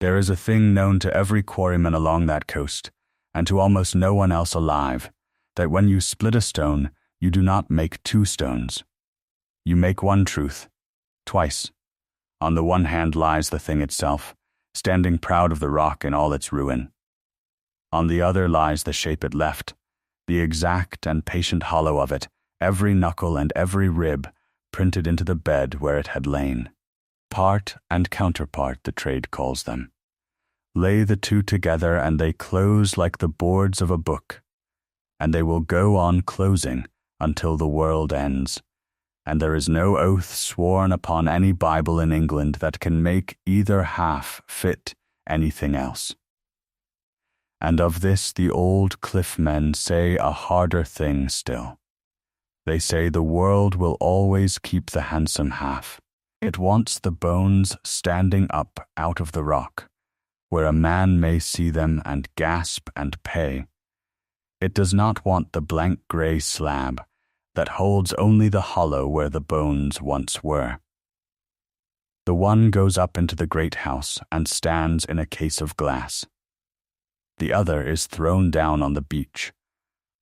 There is a thing known to every quarryman along that coast, and to almost no one else alive, that when you split a stone, you do not make two stones. You make one truth, twice. On the one hand lies the thing itself, standing proud of the rock in all its ruin. On the other lies the shape it left, the exact and patient hollow of it, every knuckle and every rib printed into the bed where it had lain. Part and counterpart, the trade calls them. Lay the two together and they close like the boards of a book, and they will go on closing until the world ends, and there is no oath sworn upon any Bible in England that can make either half fit anything else. And of this the old cliff men say a harder thing still. They say the world will always keep the handsome half. It wants the bones standing up out of the rock, where a man may see them and gasp and pay. It does not want the blank grey slab that holds only the hollow where the bones once were. The one goes up into the great house and stands in a case of glass. The other is thrown down on the beach,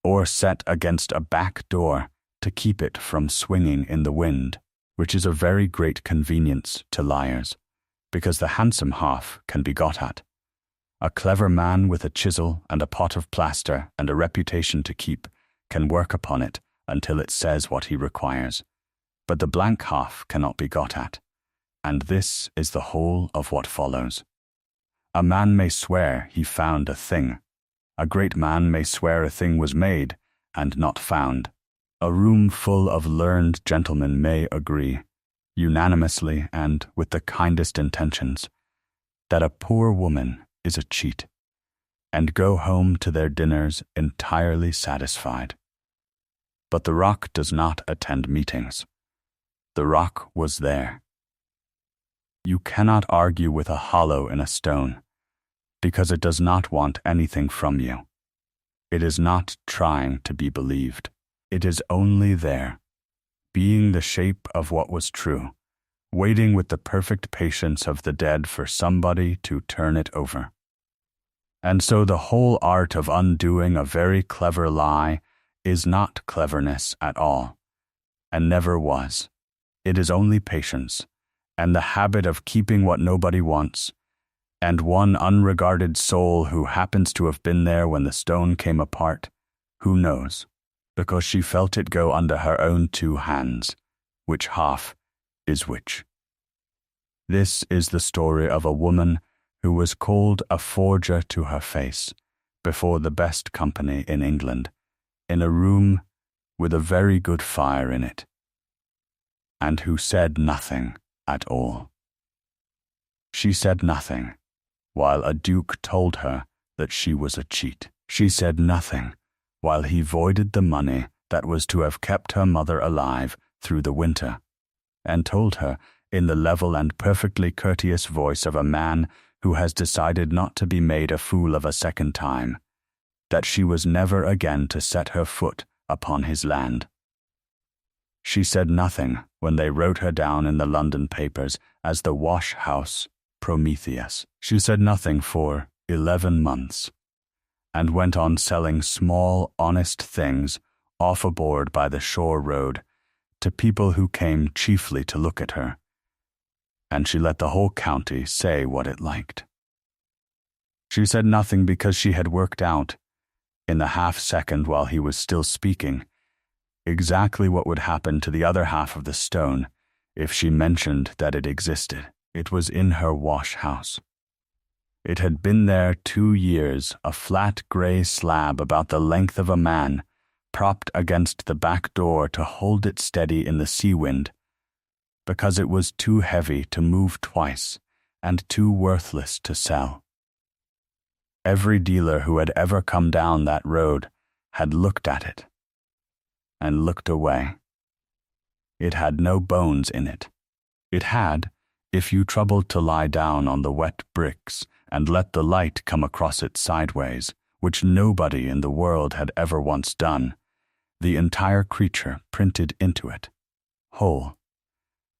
or set against a back door to keep it from swinging in the wind, which is a very great convenience to liars, because the handsome half can be got at. A clever man with a chisel and a pot of plaster and a reputation to keep can work upon it until it says what he requires, but the blank half cannot be got at, and this is the whole of what follows. A man may swear he found a thing. A great man may swear a thing was made and not found. A room full of learned gentlemen may agree, unanimously and with the kindest intentions, that a poor woman is a cheat, and go home to their dinners entirely satisfied. But the rock does not attend meetings. The rock was there. You cannot argue with a hollow in a stone, because it does not want anything from you. It is not trying to be believed. It is only there, being the shape of what was true, waiting with the perfect patience of the dead for somebody to turn it over. And so the whole art of undoing a very clever lie is not cleverness at all, and never was. It is only patience, and the habit of keeping what nobody wants, and one unregarded soul who happens to have been there when the stone came apart, who knows, because she felt it go under her own two hands, which half is which. This is the story of a woman who was called a forger to her face before the best company in England, in a room with a very good fire in it, and who said nothing at all. She said nothing, while a duke told her that she was a cheat. She said nothing, while he voided the money that was to have kept her mother alive through the winter, and told her, in the level and perfectly courteous voice of a man who has decided not to be made a fool of a second time, that she was never again to set her foot upon his land. She said nothing when they wrote her down in the London papers as the wash-house Prometheus. She said nothing for 11 months, and went on selling small, honest things off aboard by the shore road to people who came chiefly to look at her, and she let the whole county say what it liked. She said nothing because she had worked out, in the half-second while he was still speaking, exactly what would happen to the other half of the stone if she mentioned that it existed. It was in her wash-house. It had been there 2 years, a flat grey slab about the length of a man, propped against the back door to hold it steady in the sea wind, because it was too heavy to move twice and too worthless to sell. Every dealer who had ever come down that road had looked at it and looked away. It had no bones in it. It had, if you troubled to lie down on the wet bricks and let the light come across it sideways, which nobody in the world had ever once done, the entire creature printed into it, whole,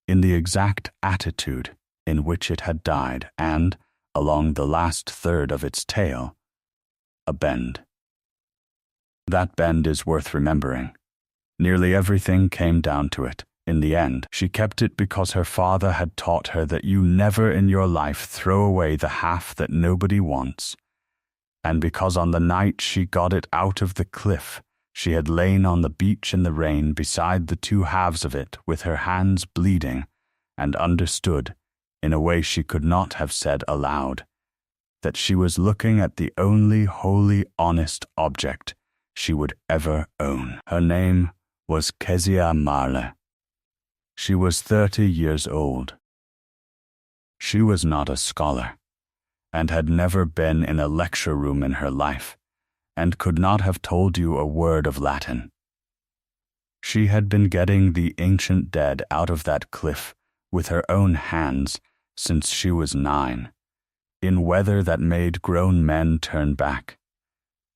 in the exact attitude in which it had died, and, along the last third of its tail, a bend. That bend is worth remembering. Nearly everything came down to it. In the end, she kept it because her father had taught her that you never in your life throw away the half that nobody wants, and because on the night she got it out of the cliff, she had lain on the beach in the rain beside the two halves of it with her hands bleeding, and understood, in a way she could not have said aloud, that she was looking at the only wholly honest object she would ever own. Her name was Kezia Marle. She was 30 years old. She was not a scholar, and had never been in a lecture room in her life, and could not have told you a word of Latin. She had been getting the ancient dead out of that cliff with her own hands since she was 9, in weather that made grown men turn back,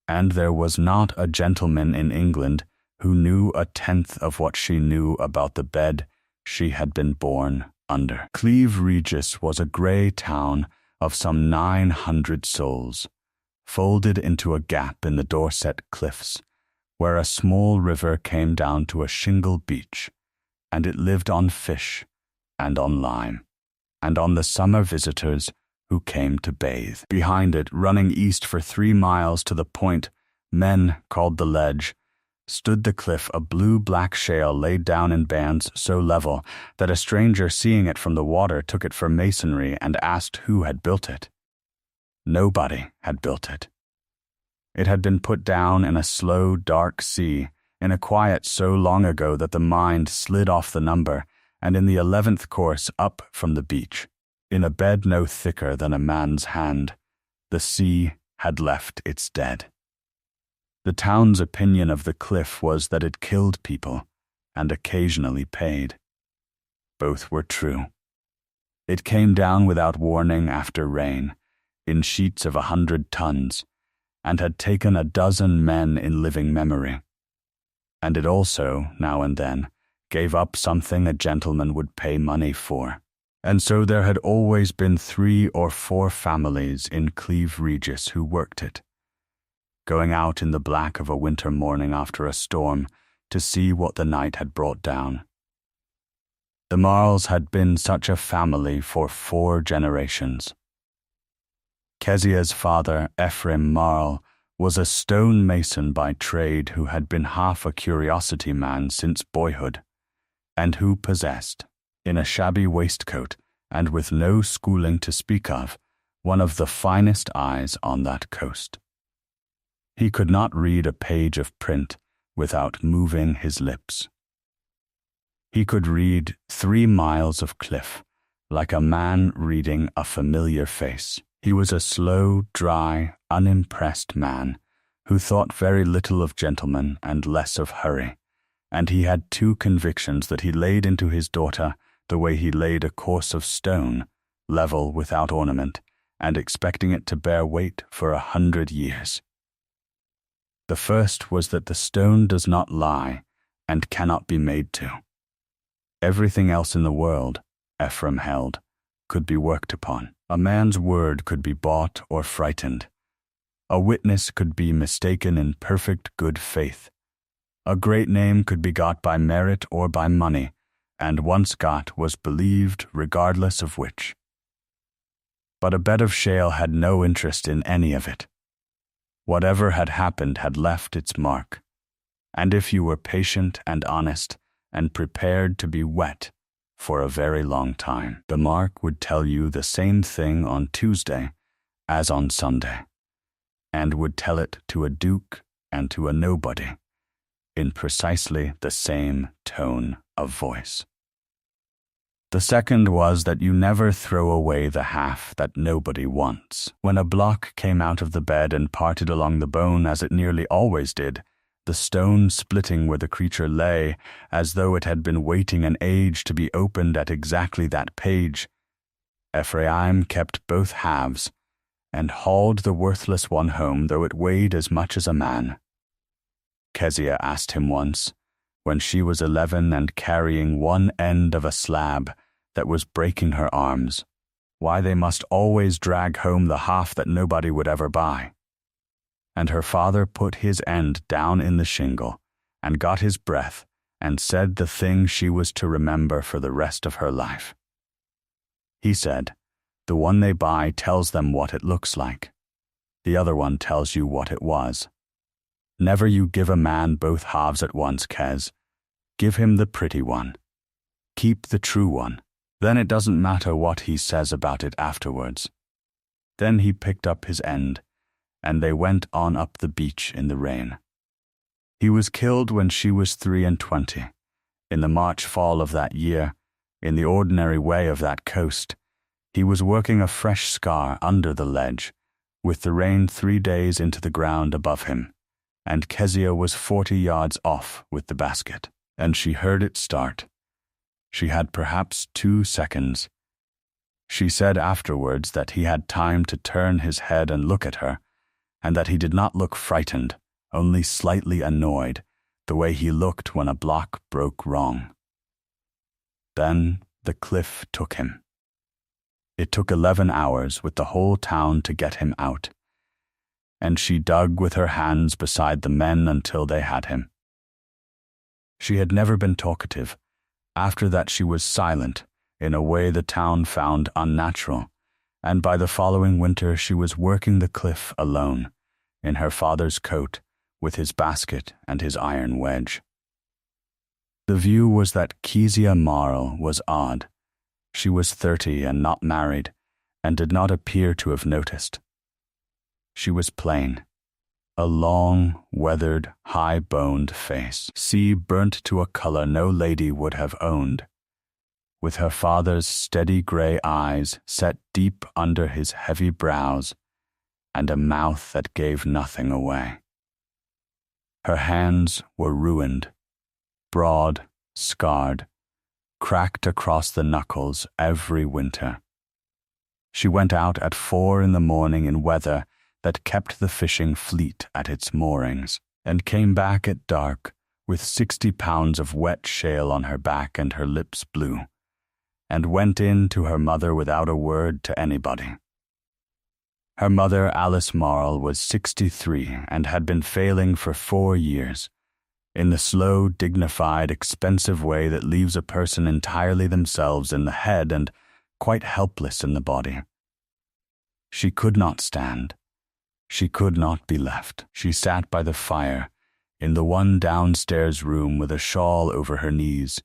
and there was not a gentleman in England who knew a tenth of what she knew about the bed she had been born under. Cleve Regis was a grey town of some 900 souls, folded into a gap in the Dorset cliffs, where a small river came down to a shingle beach, and it lived on fish and on lime, and on the summer visitors who came to bathe. Behind it, running east for 3 miles to the point men called the Ledge, stood the cliff, a blue-black shale laid down in bands so level that a stranger seeing it from the water took it for masonry and asked who had built it. Nobody had built it. It had been put down in a slow, dark sea, in a quiet so long ago that the mind slid off the number, and in the 11th course up from the beach, in a bed no thicker than a man's hand, the sea had left its dead. The town's opinion of the cliff was that it killed people and occasionally paid. Both were true. It came down without warning after rain, in sheets of 100 tons, and had taken a dozen men in living memory. And it also, now and then, gave up something a gentleman would pay money for. And so there had always been 3 or 4 families in Cleve Regis who worked it, going out in the black of a winter morning after a storm to see what the night had brought down. The Marles had been such a family for 4 generations. Kezia's father, Ephraim Marle, was a stone mason by trade who had been half a curiosity man since boyhood, and who possessed, in a shabby waistcoat and with no schooling to speak of, one of the finest eyes on that coast. He could not read a page of print without moving his lips. He could read 3 miles of cliff like a man reading a familiar face. He was a slow, dry, unimpressed man who thought very little of gentlemen and less of hurry, and he had 2 convictions that he laid into his daughter the way he laid a course of stone, level without ornament, and expecting it to bear weight for 100 years. The first was that the stone does not lie and cannot be made to. Everything else in the world, Ephraim held, could be worked upon. A man's word could be bought or frightened. A witness could be mistaken in perfect good faith. A great name could be got by merit or by money, and once got was believed regardless of which. But a bed of shale had no interest in any of it. Whatever had happened had left its mark, and if you were patient and honest and prepared to be wet for a very long time, the mark would tell you the same thing on Tuesday as on Sunday, and would tell it to a duke and to a nobody in precisely the same tone of voice. The second was that you never throw away the half that nobody wants. When a block came out of the bed and parted along the bone, as it nearly always did, the stone splitting where the creature lay, as though it had been waiting an age to be opened at exactly that page, Ephraim kept both halves, and hauled the worthless one home, though it weighed as much as a man. Kezia asked him once, when she was 11 and carrying one end of a slab that was breaking her arms, why they must always drag home the half that nobody would ever buy. And her father put his end down in the shingle, and got his breath, and said the thing she was to remember for the rest of her life. He said, the one they buy tells them what it looks like. The other one tells you what it was. Never you give a man both halves at once, Kez. Give him the pretty one. Keep the true one. Then it doesn't matter what he says about it afterwards. Then he picked up his end, and they went on up the beach in the rain. He was killed when she was 23, in the March fall of that year, in the ordinary way of that coast. He was working a fresh scar under the ledge, with the rain 3 days into the ground above him, and Kezia was 40 yards off with the basket, and she heard it start. She had perhaps 2 seconds. She said afterwards that he had time to turn his head and look at her, and that he did not look frightened, only slightly annoyed, the way he looked when a block broke wrong. Then the cliff took him. It took 11 hours with the whole town to get him out, and she dug with her hands beside the men until they had him. She had never been talkative. After that she was silent, in a way the town found unnatural, and by the following winter she was working the cliff alone, in her father's coat, with his basket and his iron wedge. The view was that Kezia Marle was odd. She was 30 and not married, and did not appear to have noticed. She was plain. A long, weathered, high-boned face, sea burnt to a color no lady would have owned, with her father's steady gray eyes set deep under his heavy brows, and a mouth that gave nothing away. Her hands were ruined, broad, scarred, cracked across the knuckles every winter. She went out at 4 in the morning in weather that kept the fishing fleet at its moorings, and came back at dark with 60 pounds of wet shale on her back and her lips blue, and went in to her mother without a word to anybody. Her mother, Alice Marle, was 63 and had been failing for 4 years, in the slow, dignified, expensive way that leaves a person entirely themselves in the head and quite helpless in the body. She could not stand. She could not be left. She sat by the fire, in the one downstairs room with a shawl over her knees,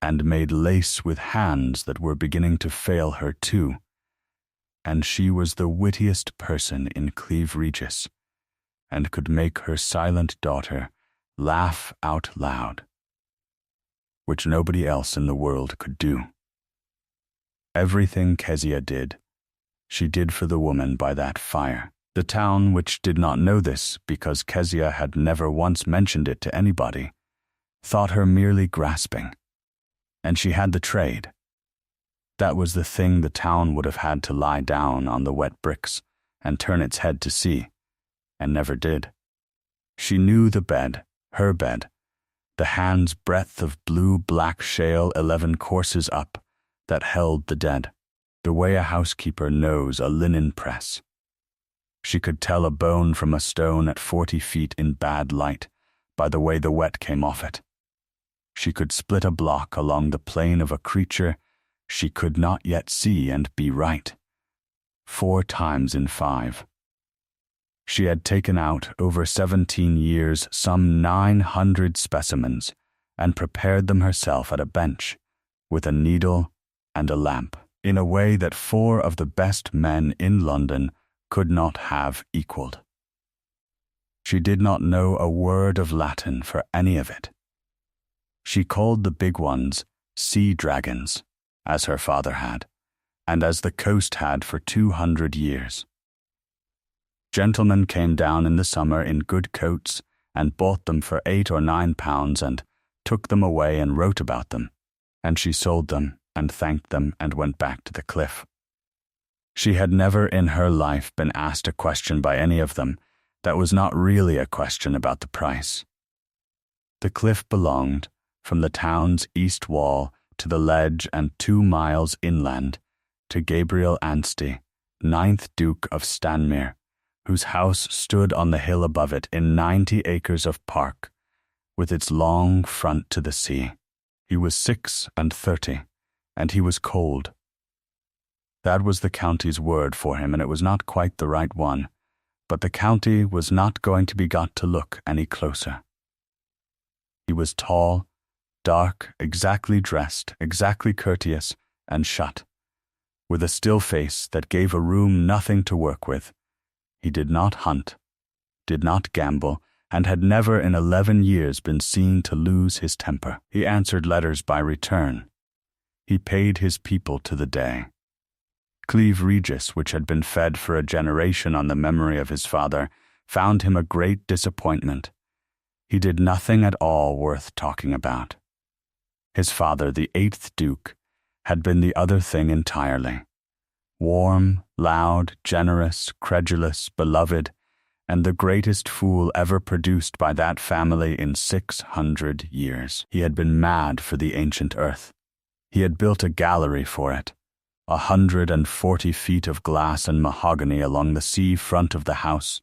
and made lace with hands that were beginning to fail her too. And she was the wittiest person in Cleve Regis, and could make her silent daughter laugh out loud, which nobody else in the world could do. Everything Kezia did, she did for the woman by that fire. The town, which did not know this because Kezia had never once mentioned it to anybody, thought her merely grasping. And she had the trade. That was the thing the town would have had to lie down on the wet bricks and turn its head to see, and never did. She knew the bed, her bed, the hand's breadth of blue-black shale 11 courses up that held the dead, the way a housekeeper knows a linen press. She could tell a bone from a stone at 40 feet in bad light by the way the wet came off it. She could split a block along the plane of a creature she could not yet see and be right, 4 times in 5. She had taken out, over 17 years, some 900 specimens and prepared them herself at a bench, with a needle and a lamp, in a way that 4 of the best men in London could not have equaled. She did not know a word of Latin for any of it. She called the big ones sea dragons, as her father had, and as the coast had for 200 years. Gentlemen came down in the summer in good coats and bought them for 8 or 9 pounds and took them away and wrote about them, and she sold them and thanked them and went back to the cliff. She had never in her life been asked a question by any of them that was not really a question about the price. The cliff belonged, from the town's east wall to the ledge and 2 miles inland, to Gabriel Anstey, 9th Duke of Stanmere, whose house stood on the hill above it in 90 acres of park, with its long front to the sea. He was 36, and he was cold. That was the county's word for him, and it was not quite the right one, but the county was not going to be got to look any closer. He was tall, dark, exactly dressed, exactly courteous, and shut, with a still face that gave a room nothing to work with. He did not hunt, did not gamble, and had never in 11 years been seen to lose his temper. He answered letters by return. He paid his people to the day. Cleve Regis, which had been fed for a generation on the memory of his father, found him a great disappointment. He did nothing at all worth talking about. His father, the 8th Duke, had been the other thing entirely. Warm, loud, generous, credulous, beloved, and the greatest fool ever produced by that family in 600 years. He had been mad for the ancient earth. He had built a gallery for it, 140 feet of glass and mahogany along the sea front of the house,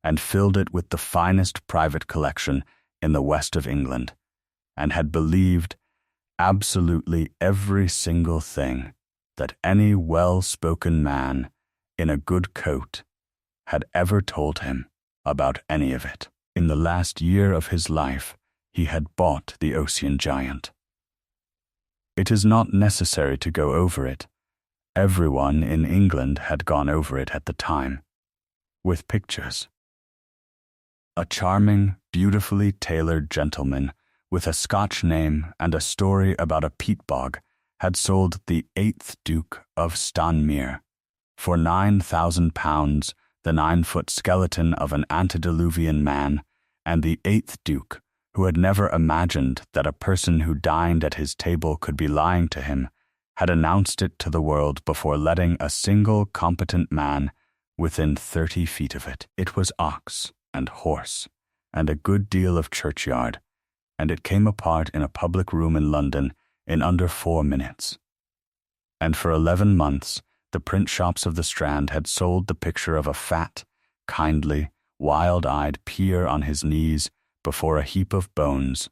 and filled it with the finest private collection in the west of England, and had believed absolutely every single thing that any well-spoken man in a good coat had ever told him about any of it. In the last year of his life, he had bought the Ocean Giant. It is not necessary to go over it. Everyone in England had gone over it at the time, with pictures. A charming, beautifully tailored gentleman with a Scotch name and a story about a peat bog had sold the 8th Duke of Stanmere for £9,000, the 9-foot skeleton of an antediluvian man, and the 8th Duke, who had never imagined that a person who dined at his table could be lying to him, had announced it to the world before letting a single competent man within 30 feet of it. It was ox and horse and a good deal of churchyard, and it came apart in a public room in London in under 4 minutes. And for 11 months, the print shops of the Strand had sold the picture of a fat, kindly, wild-eyed peer on his knees before a heap of bones,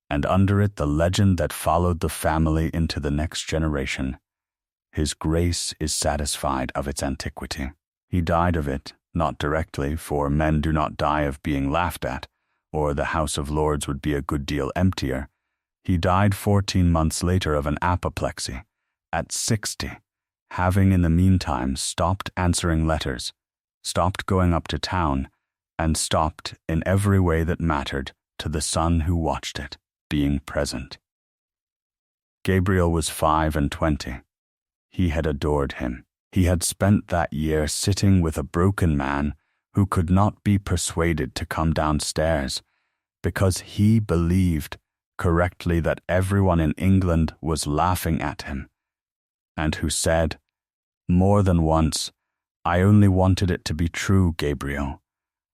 and under it the legend that followed the family into the next generation: His Grace is satisfied of its antiquity. He died of it, not directly, for men do not die of being laughed at, or the House of Lords would be a good deal emptier. He died 14 months later of an apoplexy, at 60, having in the meantime stopped answering letters, stopped going up to town, and stopped, in every way that mattered to the son who watched it, being present. Gabriel was 25. He had adored him. He had spent that year sitting with a broken man who could not be persuaded to come downstairs, because he believed correctly that everyone in England was laughing at him, and who said, more than once, "I only wanted it to be true, Gabriel.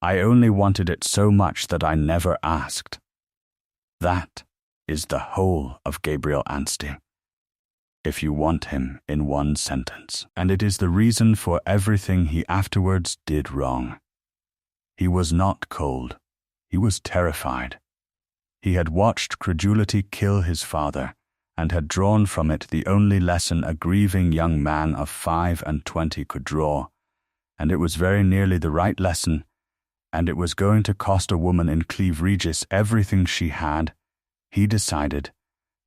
I only wanted it so much that I never asked." That is the whole of Gabriel Anstey, if you want him in one sentence, and it is the reason for everything he afterwards did wrong. He was not cold. He was terrified. He had watched credulity kill his father, and had drawn from it the only lesson a grieving young man of 25 could draw, and it was very nearly the right lesson, and it was going to cost a woman in Cleve Regis everything she had. He decided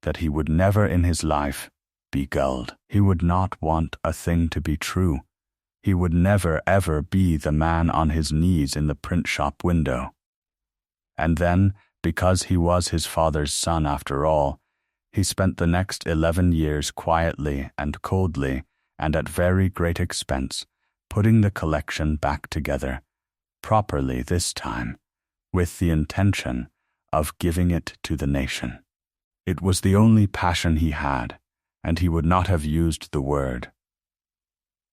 that he would never in his life be gulled. He would not want a thing to be true. He would never ever be the man on his knees in the print shop window. And then, because he was his father's son after all, he spent the next 11 years quietly and coldly and at very great expense, putting the collection back together, properly this time, with the intention of giving it to the nation. It was the only passion he had, and he would not have used the word.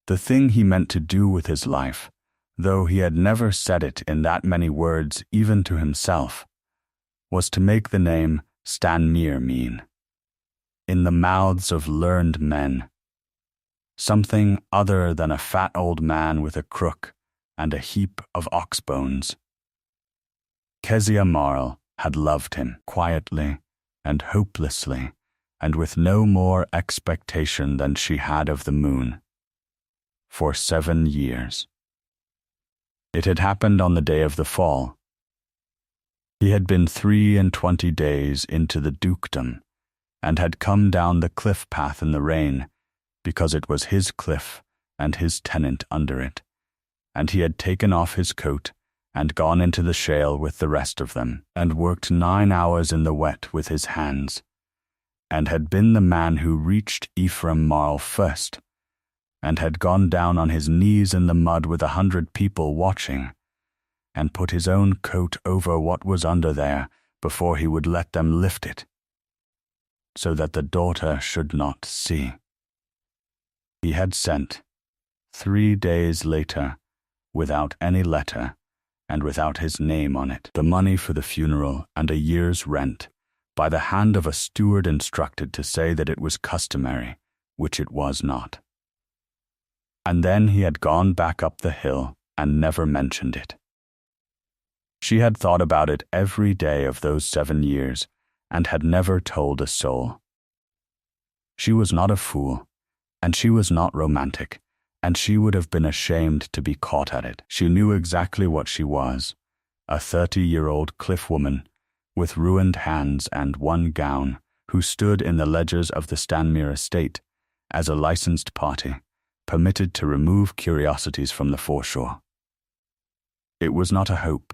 The thing he meant to do with his life, though he had never said it in that many words even to himself, was to make the name Stanmere mean, in the mouths of learned men, something other than a fat old man with a crook and a heap of ox bones. Kezia Marle had loved him quietly and hopelessly, and with no more expectation than she had of the moon, for 7 years. It had happened on the day of the fall. He had been 23 days into the dukedom, and had come down the cliff path in the rain, because it was his cliff and his tenant under it, and he had taken off his coat and gone into the shale with the rest of them, and worked 9 hours in the wet with his hands, and had been the man who reached Ephraim Marle first, and had gone down on his knees in the mud with 100 people watching, and put his own coat over what was under there before he would let them lift it, so that the daughter should not see. He had sent, 3 days later, without any letter, and without his name on it, the money for the funeral and a year's rent, by the hand of a steward instructed to say that it was customary, which it was not. And then he had gone back up the hill and never mentioned it. She had thought about it every day of those 7 years, and had never told a soul. She was not a fool, and she was not romantic, and she would have been ashamed to be caught at it. She knew exactly what she was, a 30-year-old cliff woman, with ruined hands and one gown, who stood in the ledgers of the Stanmere estate as a licensed party, permitted to remove curiosities from the foreshore. It was not a hope,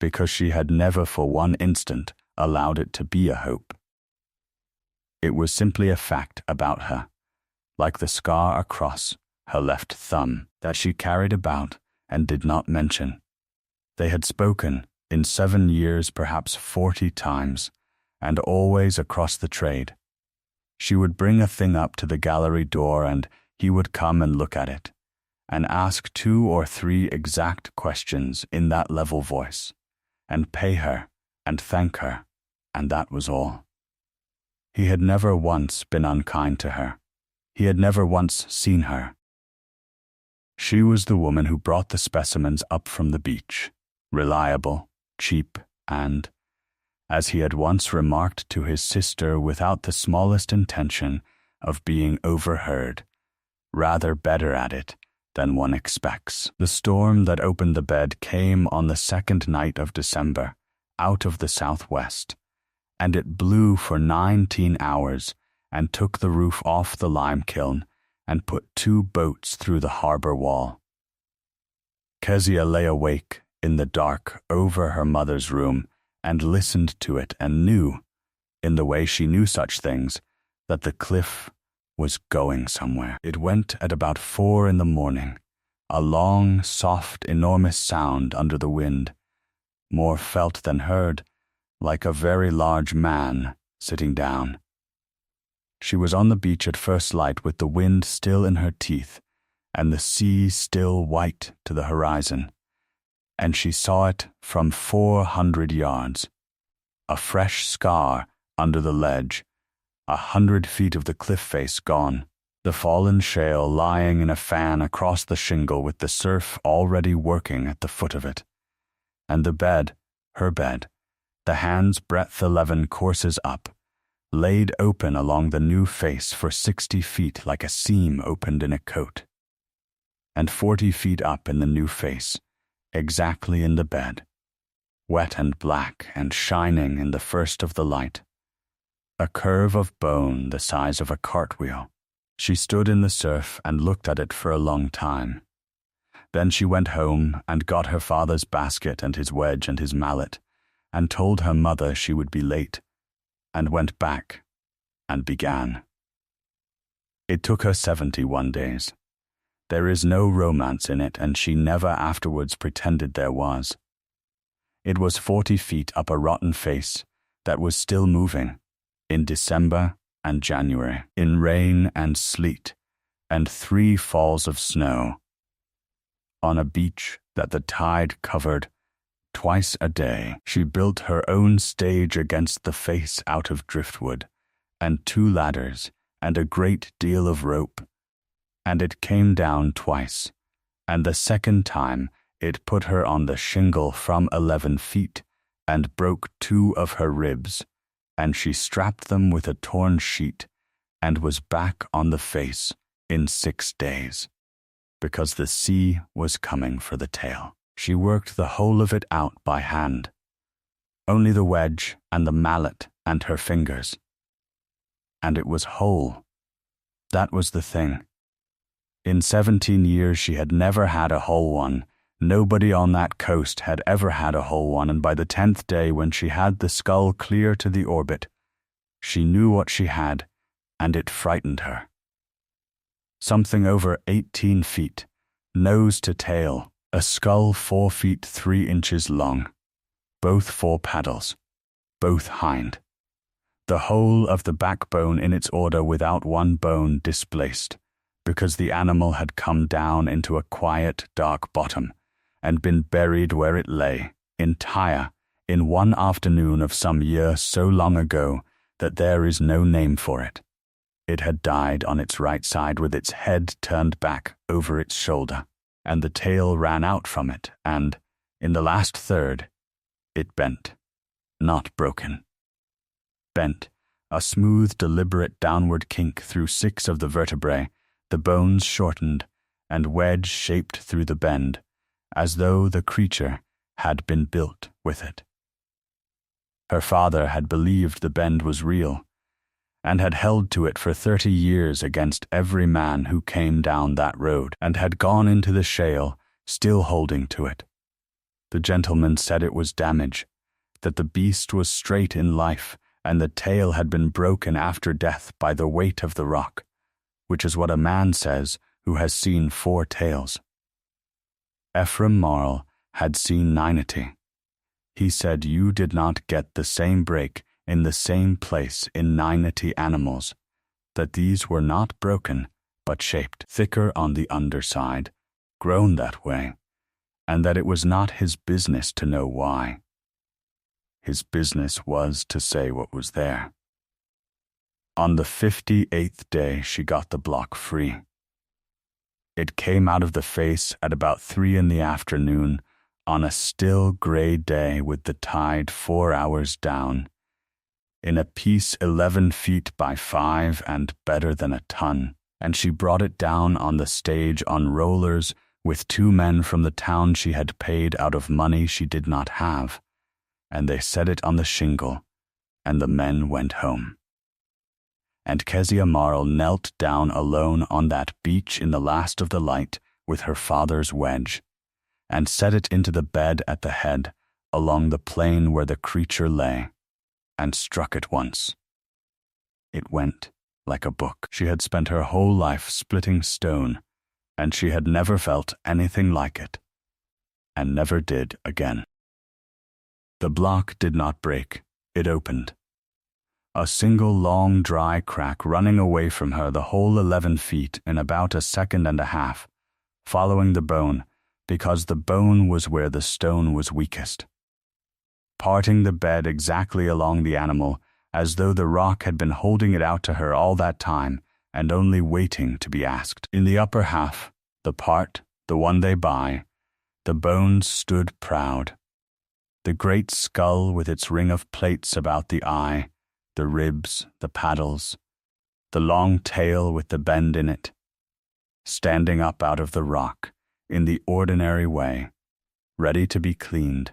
because she had never for one instant allowed it to be a hope. It was simply a fact about her, like the scar across her left thumb, that she carried about and did not mention. They had spoken in 7 years perhaps 40 times, and always across the trade. She would bring a thing up to the gallery door, and he would come and look at it, and ask 2 or 3 exact questions in that level voice, and pay her and thank her, and that was all. He had never once been unkind to her. He had never once seen her. She was the woman who brought the specimens up from the beach, reliable, cheap, and, as he had once remarked to his sister without the smallest intention of being overheard, rather better at it than one expects. The storm that opened the bed came on the 2nd night of December, out of the southwest, and it blew for 19 hours and took the roof off the lime kiln and put 2 boats through the harbor wall. Kezia lay awake in the dark over her mother's room and listened to it and knew, in the way she knew such things, that the cliff was going somewhere. It went at about 4 in the morning, a long, soft, enormous sound under the wind, more felt than heard, like a very large man sitting down. She was on the beach at first light with the wind still in her teeth and the sea still white to the horizon, and she saw it from 400 yards, a fresh scar under the ledge, 100 feet of the cliff face gone, the fallen shale lying in a fan across the shingle with the surf already working at the foot of it, and the bed, her bed, the hand's breadth 11 courses up, laid open along the new face for 60 feet like a seam opened in a coat, and 40 feet up in the new face, exactly in the bed, wet and black and shining in the first of the light, a curve of bone the size of a cartwheel. She stood in the surf and looked at it for a long time. Then she went home and got her father's basket and his wedge and his mallet, and told her mother she would be late, and went back and began. It took her 71 days. There is no romance in it, and she never afterwards pretended there was. It was 40 feet up a rotten face that was still moving, in December and January, in rain and sleet, and 3 falls of snow, on a beach that the tide covered twice a day. She built her own stage against the face out of driftwood, and 2 ladders, and a great deal of rope, and it came down twice, and the second time it put her on the shingle from 11 feet, and broke 2 of her ribs, and she strapped them with a torn sheet, and was back on the face in 6 days, because the sea was coming for the tail. She worked the whole of it out by hand, only the wedge and the mallet and her fingers. And it was whole. That was the thing. In 17 years she had never had a whole one. Nobody on that coast had ever had a whole one, and by the 10th day, when she had the skull clear to the orbit, she knew what she had, and it frightened her. Something over 18 feet, nose to tail, a skull 4 feet 3 inches long, both 4 paddles, both hind, the whole of the backbone in its order without one bone displaced, because the animal had come down into a quiet, dark bottom, and been buried where it lay, entire, in one afternoon of some year so long ago that there is no name for it. It had died on its right side with its head turned back over its shoulder, and the tail ran out from it, and, in the last third, it bent, not broken. Bent, a smooth, deliberate downward kink through 6 of the vertebrae, the bones shortened, and wedge-shaped through the bend, as though the creature had been built with it. Her father had believed the bend was real, and had held to it for 30 years against every man who came down that road, and had gone into the shale, still holding to it. The gentleman said it was damage, that the beast was straight in life, and the tail had been broken after death by the weight of the rock, which is what a man says who has seen 4 tails. Ephraim Marle had seen 90. He said you did not get the same break in the same place in 90 animals, that these were not broken, but shaped, thicker on the underside, grown that way, and that it was not his business to know why. His business was to say what was there. On the 58th day she got the block free. It came out of the face at about 3 in the afternoon on a still gray day with the tide 4 hours down, in a piece 11 feet by 5 and better than a ton, and she brought it down on the stage on rollers with 2 men from the town she had paid out of money she did not have, and they set it on the shingle, and the men went home. And Kezia Marle knelt down alone on that beach in the last of the light with her father's wedge, and set it into the bed at the head, along the plain where the creature lay, and struck it once. It went like a book. She had spent her whole life splitting stone, and she had never felt anything like it, and never did again. The block did not break, it opened. A single long dry crack running away from her the whole 11 feet in about a second and a half, following the bone, because the bone was where the stone was weakest. Parting the bed exactly along the animal, as though the rock had been holding it out to her all that time and only waiting to be asked. In the upper half, the one they buy, the bones stood proud. The great skull with its ring of plates about the eye, the ribs, the paddles, the long tail with the bend in it, standing up out of the rock in the ordinary way, ready to be cleaned,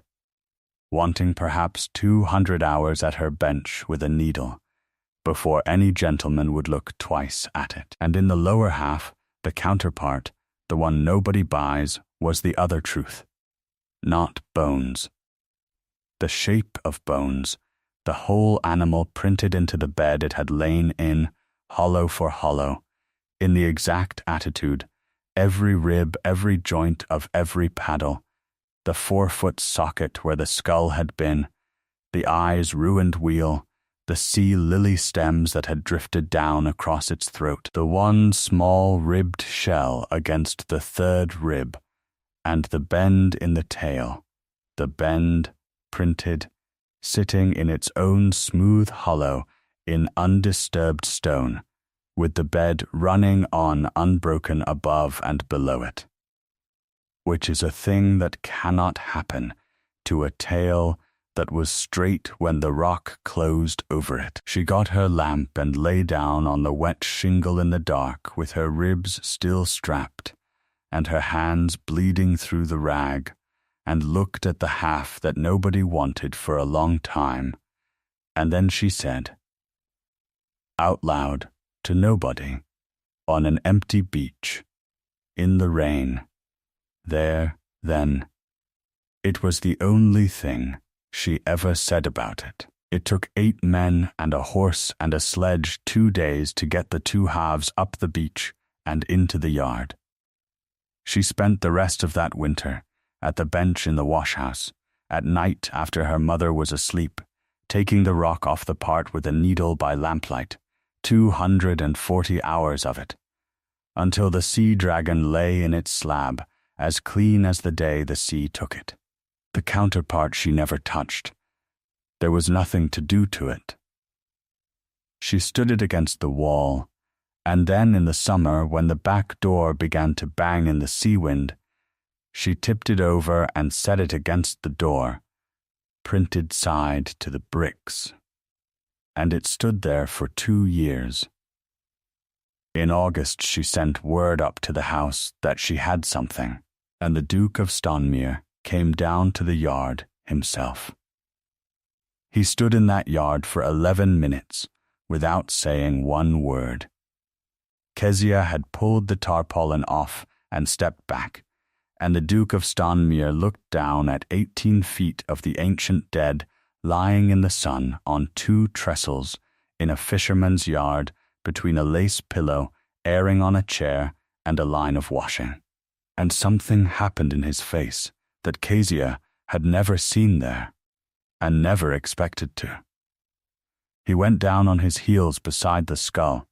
wanting perhaps 200 hours at her bench with a needle before any gentleman would look twice at it. And in the lower half, the counterpart, the one nobody buys, was the other truth, not bones. The shape of bones, the whole animal printed into the bed it had lain in, hollow for hollow, in the exact attitude, every rib, every joint of every paddle, the 4-foot socket where the skull had been, the eye's ruined wheel, the sea lily stems that had drifted down across its throat, the one small ribbed shell against the 3rd rib, and the bend in the tail, the bend, printed, sitting in its own smooth hollow in undisturbed stone, with the bed running on unbroken above and below it, which is a thing that cannot happen to a tale that was straight when the rock closed over it. She got her lamp and lay down on the wet shingle in the dark with her ribs still strapped and her hands bleeding through the rag, and looked at the half that nobody wanted for a long time, and then she said, out loud, to nobody, on an empty beach, in the rain, there, then. It was the only thing she ever said about it. It took 8 men and a horse and a sledge 2 days to get the 2 halves up the beach and into the yard. She spent the rest of that winter at the bench in the wash-house, at night after her mother was asleep, taking the rock off the part with a needle by lamplight, 240 hours of it, until the sea dragon lay in its slab, as clean as the day the sea took it. The counterpart she never touched. There was nothing to do to it. She stood it against the wall, and then in the summer, when the back door began to bang in the sea wind, she tipped it over and set it against the door, printed side to the bricks, and it stood there for 2 years. In August she sent word up to the house that she had something, and the Duke of Stanmere came down to the yard himself. He stood in that yard for 11 minutes without saying one word. Kezia had pulled the tarpaulin off and stepped back, and the Duke of Stanmere looked down at 18 feet of the ancient dead lying in the sun on 2 trestles in a fisherman's yard between a lace pillow airing on a chair and a line of washing. And something happened in his face that Kezia had never seen there, and never expected to. He went down on his heels beside the skull.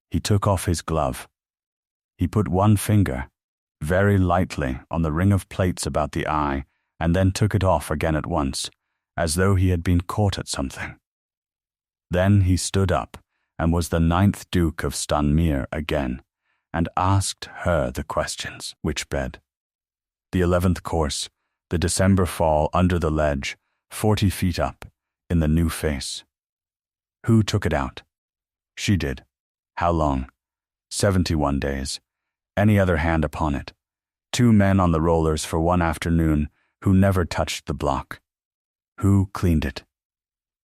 He took off his glove. He put one finger, very lightly, on the ring of plates about the eye, and then took it off again at once, as though he had been caught at something. Then he stood up, and was the 9th Duke of Stanmere again, and asked her the questions. Which bed? The 11th course, the December fall under the ledge, 40 feet up, in the new face. Who took it out? She did. How long? 71 days. Any other hand upon it. 2 men on the rollers for 1 afternoon who never touched the block. Who cleaned it?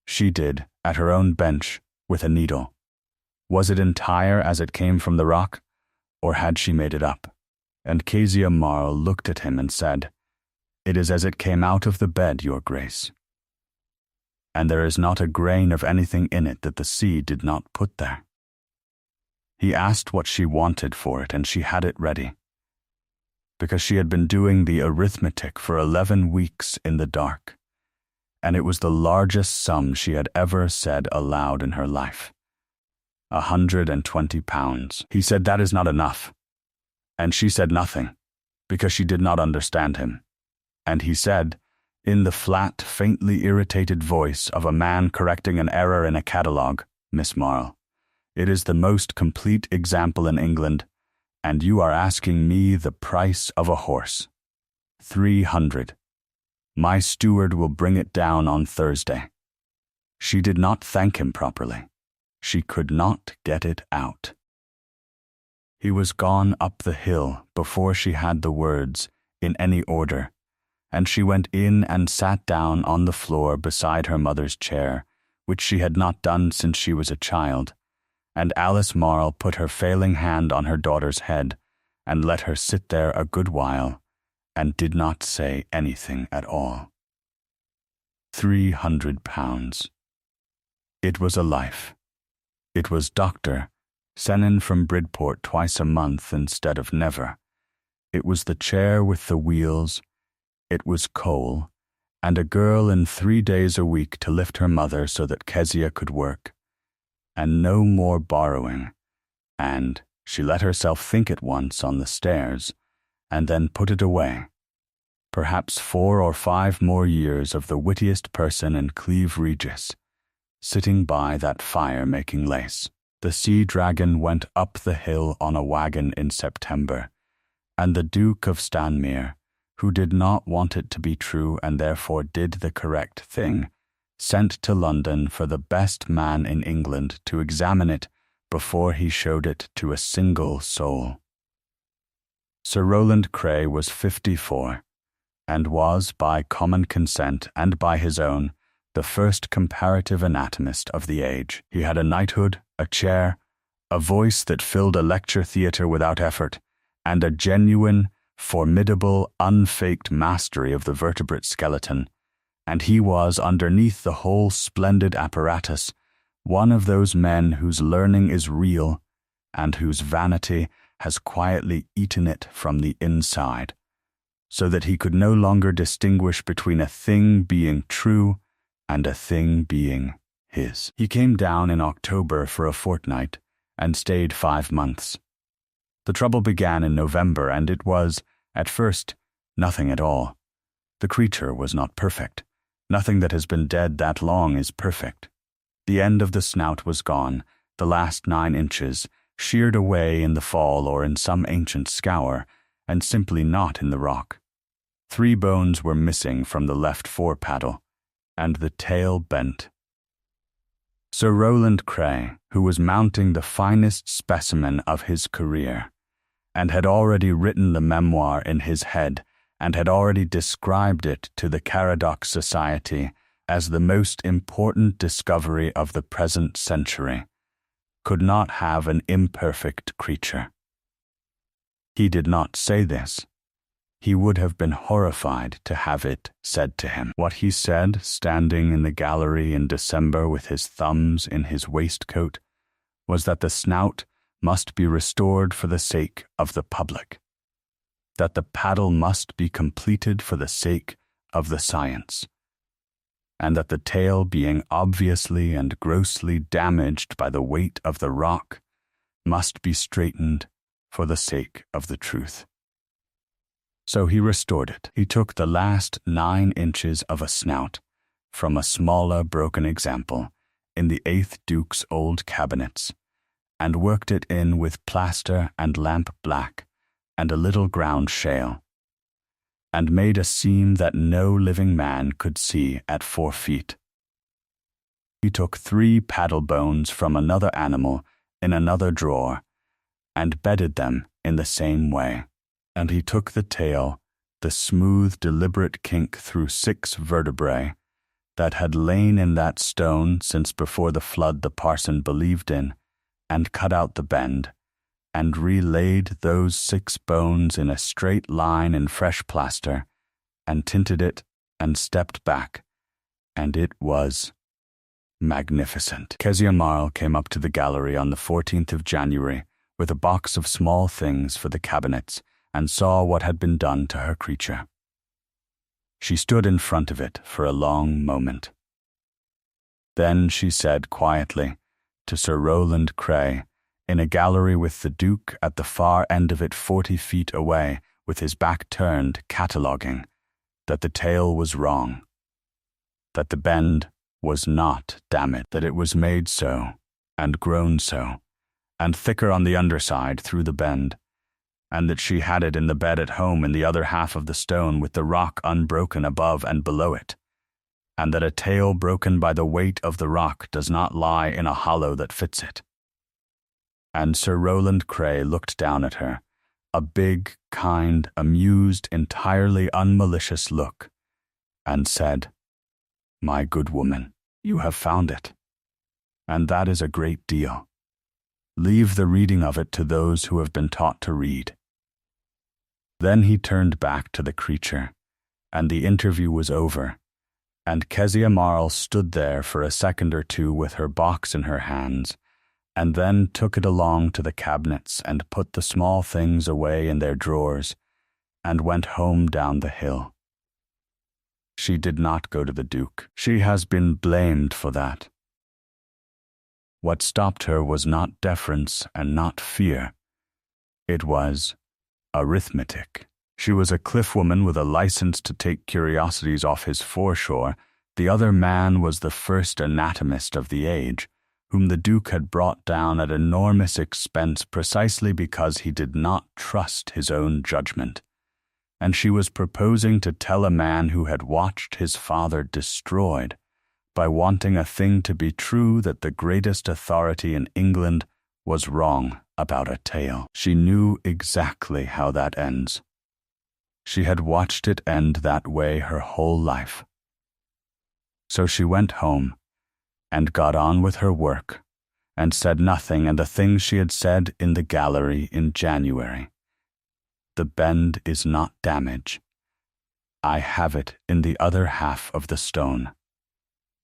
She did, at her own bench, with a needle. Was it entire as it came from the rock, or had she made it up? And Kezia Marle looked at him and said, "It is as it came out of the bed, your grace. And there is not a grain of anything in it that the sea did not put there." He asked what she wanted for it, and she had it ready, because she had been doing the arithmetic for 11 weeks in the dark, and it was the largest sum she had ever said aloud in her life. 120 pounds. He said, "That is not enough." And she said nothing, because she did not understand him. And he said, in the flat, faintly irritated voice of a man correcting an error in a catalogue, "Miss Marle, it is the most complete example in England, and you are asking me the price of a horse. 300. My steward will bring it down on Thursday." She did not thank him properly. She could not get it out. He was gone up the hill before she had the words in any order, and she went in and sat down on the floor beside her mother's chair, which she had not done since she was a child, and Alice Marle put her failing hand on her daughter's head and let her sit there a good while, and did not say anything at all. 300 pounds. It was a life. It was Dr. Sennin from Bridport twice a month instead of never. It was the chair with the wheels. It was coal, and a girl in 3 days a week to lift her mother so that Kezia could work. And no more borrowing. And she let herself think it once on the stairs, and then put it away. Perhaps 4 or 5 more years of the wittiest person in Cleve Regis, sitting by that fire making lace. The sea dragon went up the hill on a wagon in September, and the Duke of Stanmere, who did not want it to be true and therefore did the correct thing, sent to London for the best man in England to examine it before he showed it to a single soul. Sir Rowland Cray was 54, and was, by common consent and by his own, the first comparative anatomist of the age. He had a knighthood, a chair, a voice that filled a lecture theatre without effort, and a genuine, formidable, unfaked mastery of the vertebrate skeleton, and he was, underneath the whole splendid apparatus, one of those men whose learning is real and whose vanity has quietly eaten it from the inside, so that he could no longer distinguish between a thing being true and a thing being his. He came down in October for a fortnight and stayed 5 months. The trouble began in November, and it was, at first, nothing at all. The creature was not perfect. Nothing that has been dead that long is perfect. The end of the snout was gone, the last 9 inches, sheared away in the fall or in some ancient scour, and simply not in the rock. 3 bones were missing from the left fore-paddle, and the tail bent. Sir Rowland Cray, who was mounting the finest specimen of his career, and had already written the memoir in his head, and had already described it to the Caradoc Society as the most important discovery of the present century, could not have an imperfect creature. He did not say this. He would have been horrified to have it said to him. What he said, standing in the gallery in December with his thumbs in his waistcoat, was that the snout must be restored for the sake of the public, that the paddle must be completed for the sake of the science, and that the tail, being obviously and grossly damaged by the weight of the rock, must be straightened for the sake of the truth. So he restored it. He took the last 9 inches of a snout from a smaller broken example in the 8th Duke's old cabinets, and worked it in with plaster and lamp black and a little ground shale, and made a seam that no living man could see at 4 feet. He took 3 paddle bones from another animal in another drawer, and bedded them in the same way. And he took the tail, the smooth, deliberate kink through 6 vertebrae that had lain in that stone since before the flood the parson believed in, and cut out the bend, and relaid those 6 bones in a straight line in fresh plaster, and tinted it, and stepped back, and it was magnificent. Kezia Marle came up to the gallery on the 14th of January with a box of small things for the cabinets, and saw what had been done to her creature. She stood in front of it for a long moment. Then she said quietly to Sir Rowland Cray, in a gallery with the Duke at the far end of it 40 feet away, with his back turned, cataloguing, that the tail was wrong, that the bend was not damaged, that it was made so, and grown so, and thicker on the underside through the bend, and that she had it in the bed at home in the other half of the stone with the rock unbroken above and below it, and that a tail broken by the weight of the rock does not lie in a hollow that fits it. And Sir Rowland Cray looked down at her, a big, kind, amused, entirely unmalicious look, and said, "My good woman, you have found it, and that is a great deal. Leave the reading of it to those who have been taught to read." Then he turned back to the creature, and the interview was over, and Kezia Marle stood there for a second or two with her box in her hands, and then took it along to the cabinets and put the small things away in their drawers, and went home down the hill. She did not go to the Duke. She has been blamed for that. What stopped her was not deference and not fear. It was arithmetic. She was a cliff woman with a license to take curiosities off his foreshore. The other man was the first anatomist of the age, whom the Duke had brought down at enormous expense precisely because he did not trust his own judgment, and she was proposing to tell a man who had watched his father destroyed by wanting a thing to be true that the greatest authority in England was wrong about a tale. She knew exactly how that ends. She had watched it end that way her whole life. So she went home and got on with her work and said nothing, and the things she had said in the gallery in January. The bend is not damage. I have it in the other half of the stone.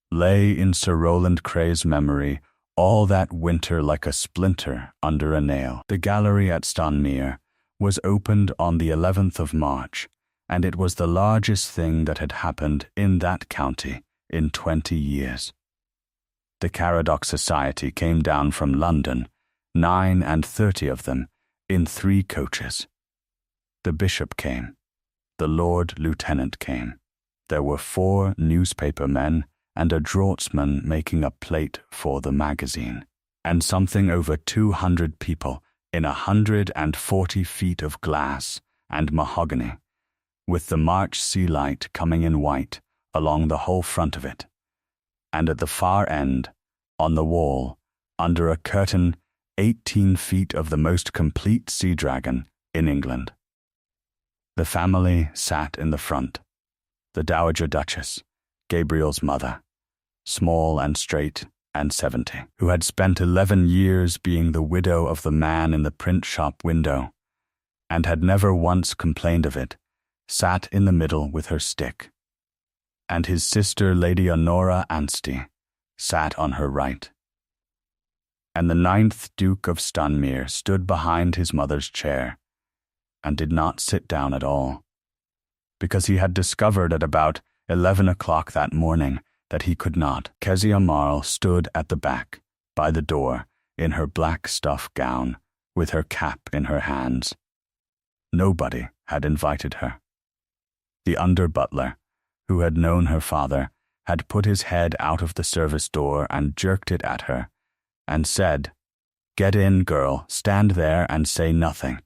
Lay in Sir Rowland Cray's memory all that winter like a splinter under a nail. The gallery at Stanmere was opened on the 11th of March, and it was the largest thing that had happened in that county in 20 years. The Caradoc Society came down from London, 39 of them, in 3 coaches. The bishop came. The Lord Lieutenant came. There were 4 newspaper men and a draughtsman making a plate for the magazine, and something over 200 people in 140 feet of glass and mahogany, with the March sea light coming in white along the whole front of it, and at the far end, on the wall, under a curtain 18 feet of the most complete sea dragon in England. The family sat in the front. The Dowager Duchess, Gabriel's mother, small and straight and 70, who had spent 11 years being the widow of the man in the print shop window, and had never once complained of it, sat in the middle with her stick, and his sister Lady Honora Anstey sat on her right. And the 9th Duke of Stanmere stood behind his mother's chair, and did not sit down at all, because he had discovered at about 11 o'clock that morning that he could not. Kezia Marle stood at the back, by the door, in her black stuff gown, with her cap in her hands. Nobody had invited her. The under-butler, who had known her father, had put his head out of the service door and jerked it at her, and said, "Get in, girl, stand there and say nothing."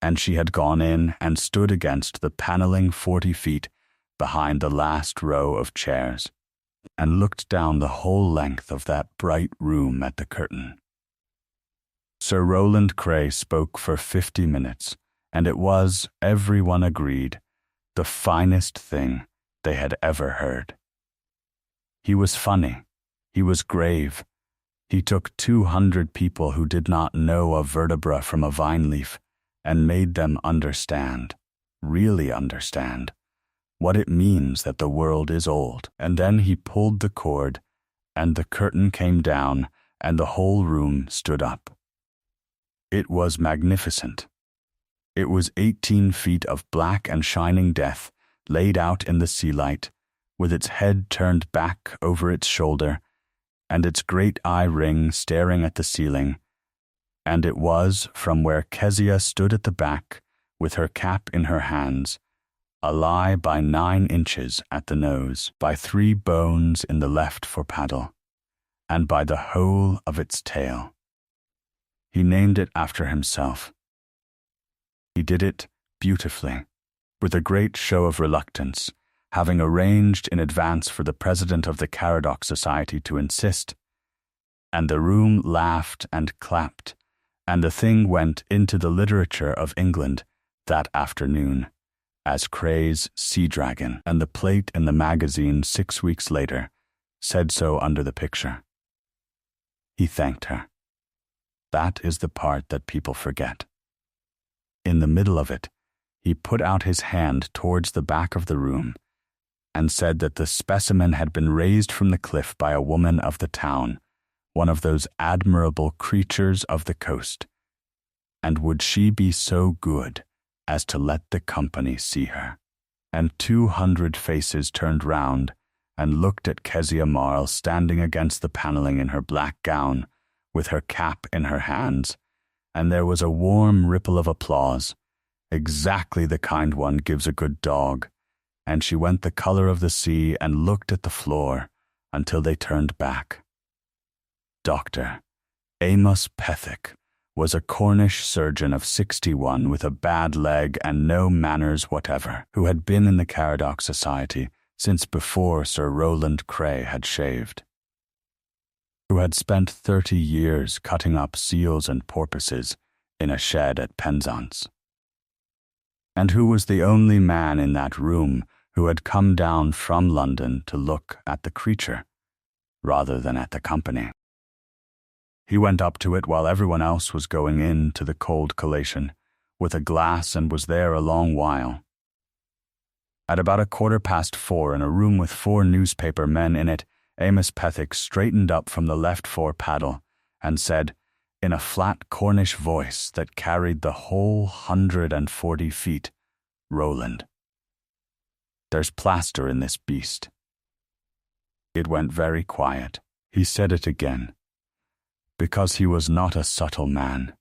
And she had gone in and stood against the panelling 40 feet behind the last row of chairs, and looked down the whole length of that bright room at the curtain. Sir Rowland Cray spoke for 50 minutes, and it was, everyone agreed, the finest thing they had ever heard. He was funny. He was grave. He took 200 people who did not know a vertebra from a vine leaf and made them understand, really understand, what it means that the world is old. And then he pulled the cord, and the curtain came down, and the whole room stood up. It was magnificent. It was 18 feet of black and shining death laid out in the sea light, with its head turned back over its shoulder, and its great eye ring staring at the ceiling. And it was, from where Kezia stood at the back, with her cap in her hands, a lie by 9 inches at the nose, by 3 bones in the left for paddle, and by the whole of its tail. He named it after himself. He did it beautifully, with a great show of reluctance, having arranged in advance for the president of the Caradoc Society to insist, and the room laughed and clapped, and the thing went into the literature of England that afternoon as Cray's Sea Dragon, and the plate in the magazine 6 weeks later said so under the picture. He thanked her. That is the part that people forget. In the middle of it, he put out his hand towards the back of the room and said that the specimen had been raised from the cliff by a woman of the town, one of those admirable creatures of the coast, and would she be so good as to let the company see her? And 200 faces turned round and looked at Kezia Marle standing against the panelling in her black gown, with her cap in her hands, and there was a warm ripple of applause, exactly the kind one gives a good dog, and she went the color of the sea and looked at the floor until they turned back. Dr. Amos Pethick was a Cornish surgeon of 61 with a bad leg and no manners whatever, who had been in the Caradoc Society since before Sir Rowland Cray had shaved, who had spent 30 years cutting up seals and porpoises in a shed at Penzance, and who was the only man in that room who had come down from London to look at the creature rather than at the company. He went up to it while everyone else was going in to the cold collation with a glass and was there a long while. At about 4:15 in a room with 4 newspaper men in it, Amos Pethick straightened up from the left fore paddle and said, in a flat Cornish voice that carried the whole 140 feet, "Roland, there's plaster in this beast." It went very quiet. He said it again, because he was not a subtle man.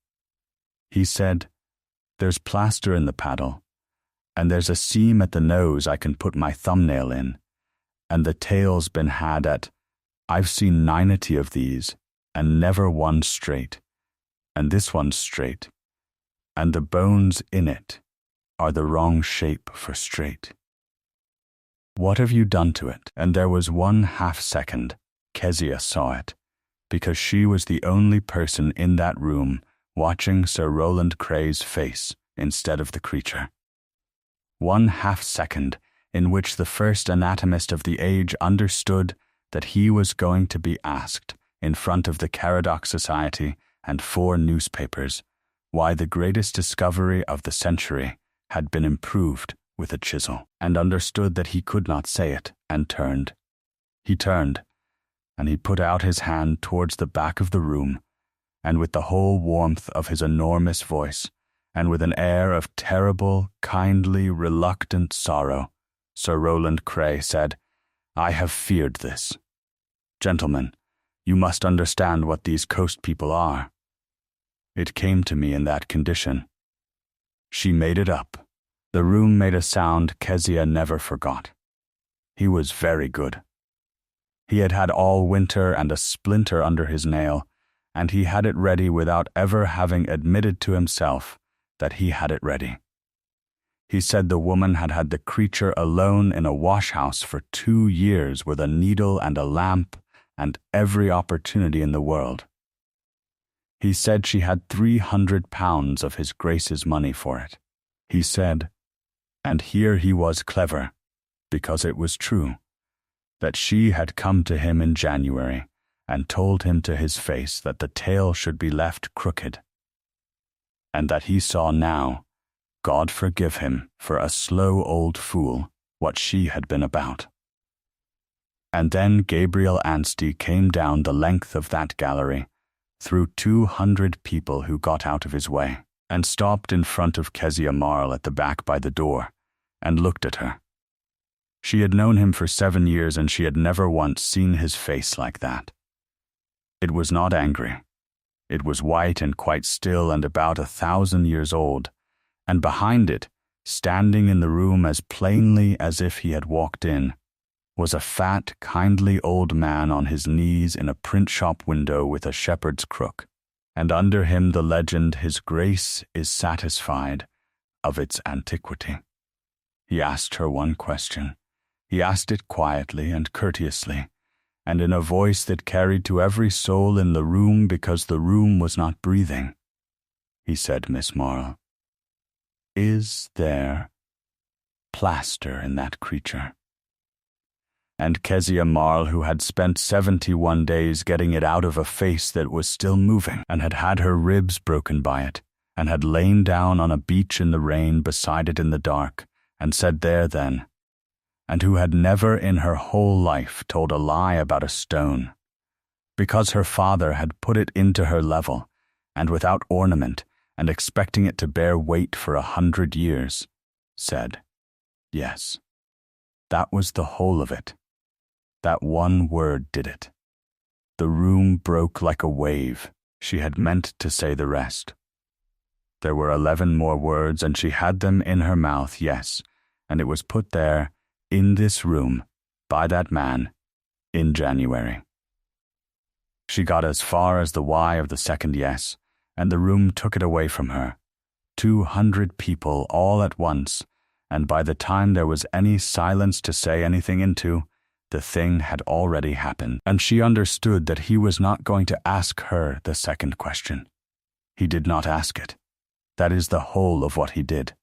He said, "There's plaster in the paddle, and there's a seam at the nose I can put my thumbnail in, and the tail's been had at, I've seen 90 of these, and never one straight, and this one's straight, and the bones in it are the wrong shape for straight. What have you done to it?" And there was 1/2 second. Kezia saw it, because she was the only person in that room watching Sir Rowland Cray's face instead of the creature. 1/2 second in which the first anatomist of the age understood that he was going to be asked in front of the Caradoc Society and 4 newspapers why the greatest discovery of the century had been improved with a chisel, and understood that he could not say it, and turned. He turned, and he put out his hand towards the back of the room, and with the whole warmth of his enormous voice, and with an air of terrible, kindly, reluctant sorrow, Sir Rowland Cray said, "I have feared this. Gentlemen, you must understand what these coast people are. It came to me in that condition. She made it up." The room made a sound Kezia never forgot. He was very good. He had had all winter and a splinter under his nail, and he had it ready without ever having admitted to himself that he had it ready. He said the woman had had the creature alone in a wash-house for 2 years with a needle and a lamp and every opportunity in the world. He said she had £300 of his Grace's money for it. He said, and here he was clever, because it was true, that she had come to him in January and told him to his face that the tail should be left crooked, and that he saw now, God forgive him for a slow old fool, what she had been about. And then Gabriel Anstey came down the length of that gallery, through 200 people who got out of his way, and stopped in front of Kezia Marle at the back by the door, and looked at her. She had known him for 7 years, and she had never once seen his face like that. It was not angry. It was white and quite still and about 1,000 years old, and behind it, standing in the room as plainly as if he had walked in, was a fat, kindly old man on his knees in a print shop window with a shepherd's crook, and under him the legend, "His Grace is satisfied of its antiquity." He asked her one question. He asked it quietly and courteously, and in a voice that carried to every soul in the room because the room was not breathing. He said, "Miss Marle, is there plaster in that creature?" And Kezia Marle, who had spent 71 days getting it out of a face that was still moving, and had had her ribs broken by it, and had lain down on a beach in the rain beside it in the dark, and said there then, and who had never in her whole life told a lie about a stone, because her father had put it into her level, and without ornament, and expecting it to bear weight for 100 years, said, yes, that was the whole of it. That one word did it. The room broke like a wave. She had meant to say the rest. There were 11 more words, and she had them in her mouth, yes, and it was put there, in this room, by that man, in January. She got as far as the Y of the second yes, and the room took it away from her. 200 people all at once, and by the time there was any silence to say anything into, the thing had already happened, and she understood that he was not going to ask her the second question. He did not ask it. That is the whole of what he did.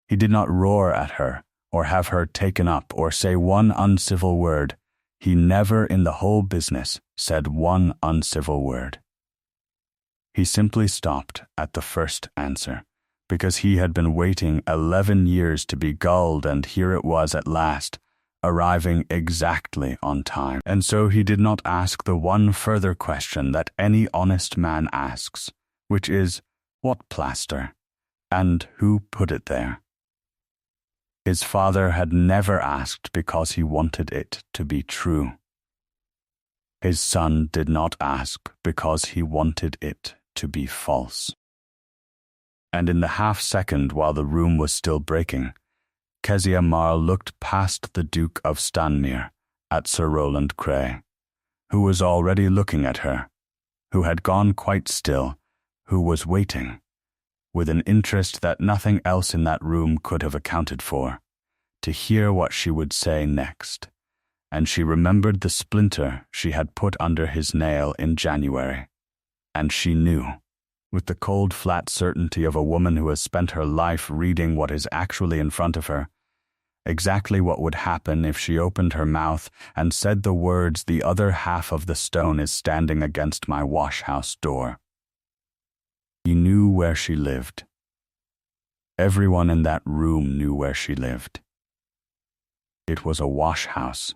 He did not roar at her, or have her taken up, or say one uncivil word. He never in the whole business said one uncivil word. He simply stopped at the first answer, because he had been waiting 11 years to be gulled, and here it was at last, arriving exactly on time. And so he did not ask the one further question that any honest man asks, which is, what plaster, and who put it there? His father had never asked because he wanted it to be true. His son did not ask because he wanted it to be false. And in the half-second while the room was still breaking, Kezia Marle looked past the Duke of Stanmere at Sir Roland Cray, who was already looking at her, who had gone quite still, who was waiting, with an interest that nothing else in that room could have accounted for, to hear what she would say next. And she remembered the splinter she had put under his nail in January, and she knew, with the cold, flat certainty of a woman who has spent her life reading what is actually in front of her, exactly what would happen if she opened her mouth and said the words, "The other half of the stone is standing against my wash-house door." He knew where she lived. Everyone in that room knew where she lived. It was a wash-house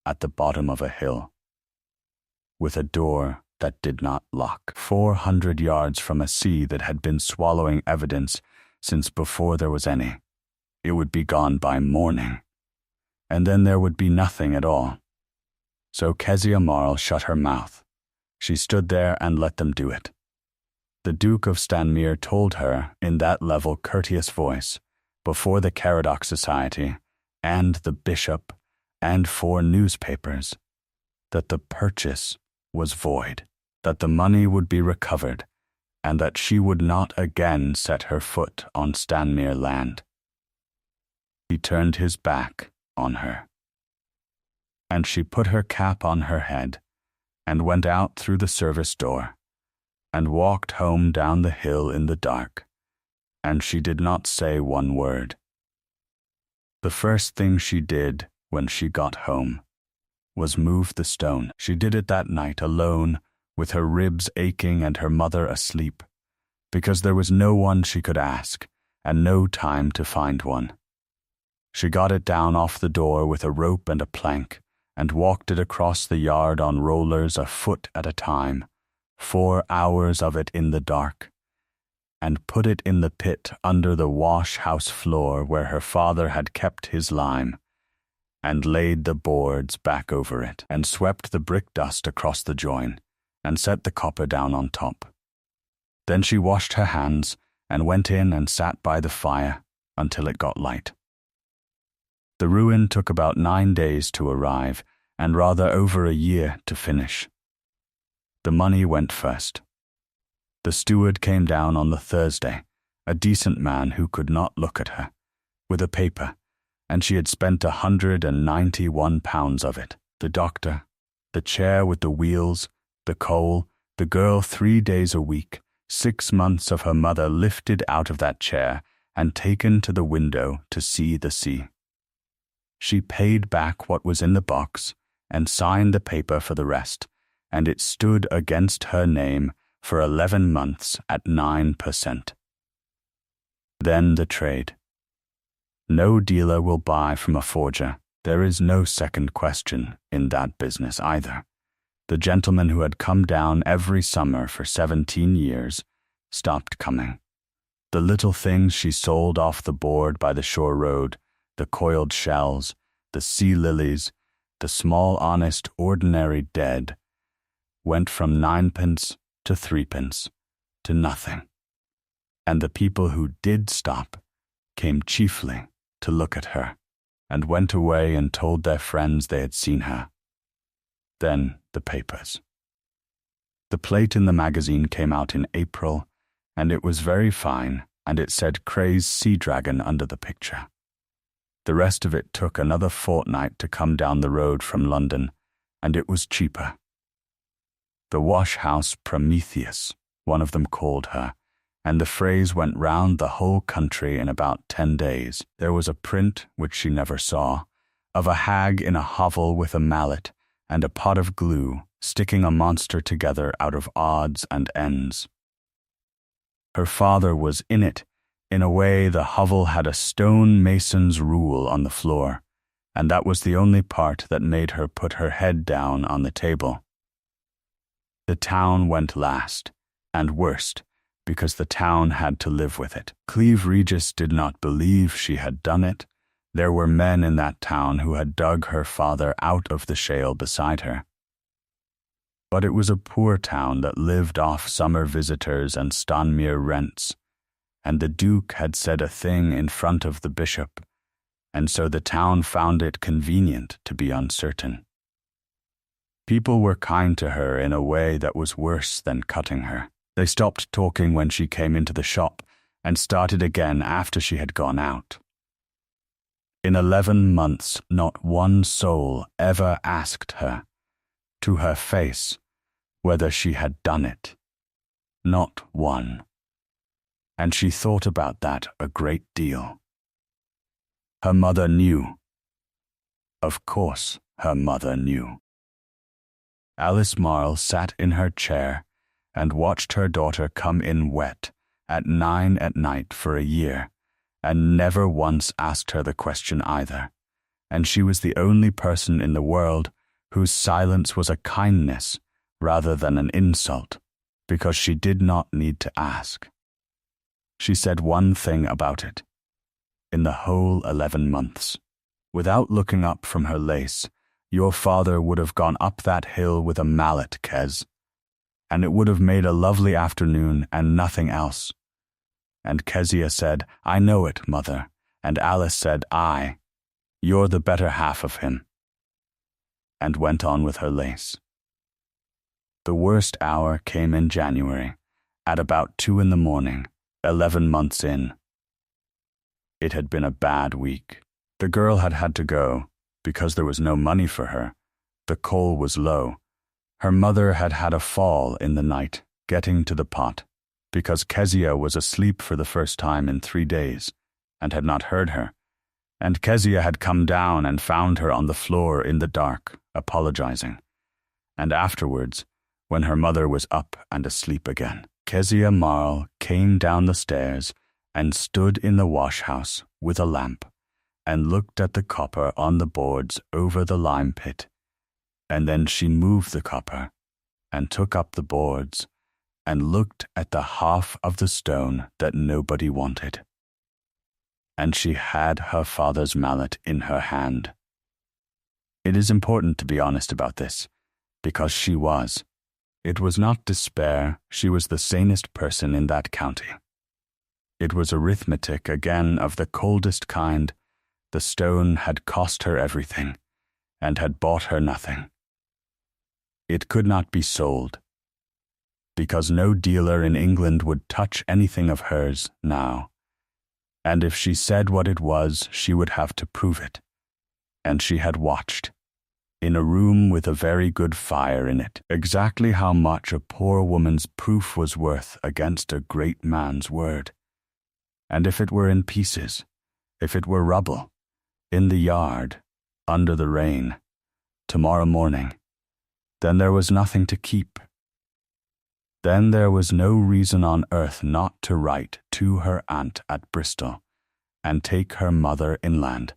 at the bottom of a hill, with a door that did not lock, 400 yards from a sea that had been swallowing evidence since before there was any. It would be gone by morning, and then there would be nothing at all. So Kezia Marle shut her mouth. She stood there and let them do it. The Duke of Stanmere told her in that level, courteous voice, before the Caradoc Society and the bishop and 4 newspapers, that the purchase was void, that the money would be recovered, and that she would not again set her foot on Stanmere land. He turned his back on her, and she put her cap on her head and went out through the service door and walked home down the hill in the dark, and she did not say one word. The first thing she did when she got home was move the stone. She did it that night alone, with her ribs aching and her mother asleep, because there was no one she could ask and no time to find one. She got it down off the door with a rope and a plank and walked it across the yard on rollers a foot at a time, 4 hours of it in the dark, and put it in the pit under the wash-house floor where her father had kept his lime, and laid the boards back over it, and swept the brick dust across the join, and set the copper down on top. Then she washed her hands, and went in and sat by the fire until it got light. The ruin took about 9 days to arrive, and rather over a year to finish. The money went first. The steward came down on the Thursday, a decent man who could not look at her, with a paper, and she had spent £191 of it. The doctor, the chair with the wheels, the coal, the girl 3 days a week, 6 months of her mother lifted out of that chair and taken to the window to see the sea. She paid back what was in the box and signed the paper for the rest, and it stood against her name for 11 months at 9%. Then the trade. No dealer will buy from a forger. There is no second question in that business either. The gentleman who had come down every summer for 17 years stopped coming. The little things she sold off the board by the shore road, the coiled shells, the sea lilies, the small honest ordinary dead, went from 9p to 3p to nothing. And the people who did stop came chiefly to look at her, and went away and told their friends they had seen her. Then the papers. The plate in the magazine came out in April, and it was very fine, and it said Cray's Sea Dragon under the picture. The rest of it took another fortnight to come down the road from London, and it was cheaper. The Wash House Prometheus, one of them called her, and the phrase went round the whole country in about 10 days. There was a print, which she never saw, of a hag in a hovel with a mallet and a pot of glue sticking a monster together out of odds and ends. Her father was in it. In a way, the hovel had a stone mason's rule on the floor, and that was the only part that made her put her head down on the table. The town went last, and worst, because the town had to live with it. Cleve Regis did not believe she had done it. There were men in that town who had dug her father out of the shale beside her. But it was a poor town that lived off summer visitors and Stanmere rents, and the Duke had said a thing in front of the bishop, and so the town found it convenient to be uncertain. People were kind to her in a way that was worse than cutting her. They stopped talking when she came into the shop and started again after she had gone out. In 11 months, not one soul ever asked her, to her face, whether she had done it. Not one. And she thought about that a great deal. Her mother knew. Of course, her mother knew. Alice Marle sat in her chair and watched her daughter come in wet at 9 at night for a year, and never once asked her the question either, and she was the only person in the world whose silence was a kindness rather than an insult, because she did not need to ask. She said one thing about it. In the whole 11 months, without looking up from her lace, your father would have gone up that hill with a mallet, Kez, and it would have made a lovely afternoon and nothing else. And Kezia said, I know it, mother, and Alice said, aye, you're the better half of him, and went on with her lace. The worst hour came in January, at about 2 in the morning, 11 months in. It had been a bad week. The girl had had to go, because there was no money for her. The coal was low. Her mother had had a fall in the night, getting to the pot, because Kezia was asleep for the first time in 3 days, and had not heard her, and Kezia had come down and found her on the floor in the dark, apologizing. And afterwards, when her mother was up and asleep again, Kezia Marle came down the stairs and stood in the wash-house with a lamp, and looked at the copper on the boards over the lime pit, and then she moved the copper, and took up the boards, and looked at the half of the stone that nobody wanted. And she had her father's mallet in her hand. It is important to be honest about this, because she was. It was not despair, she was the sanest person in that county. It was arithmetic again of the coldest kind. The stone had cost her everything, and had bought her nothing. It could not be sold, because no dealer in England would touch anything of hers now, and if she said what it was, she would have to prove it. And she had watched, in a room with a very good fire in it, exactly how much a poor woman's proof was worth against a great man's word. And if it were in pieces, if it were rubble, in the yard, under the rain, tomorrow morning, then there was nothing to keep. Then there was no reason on earth not to write to her aunt at Bristol, and take her mother inland,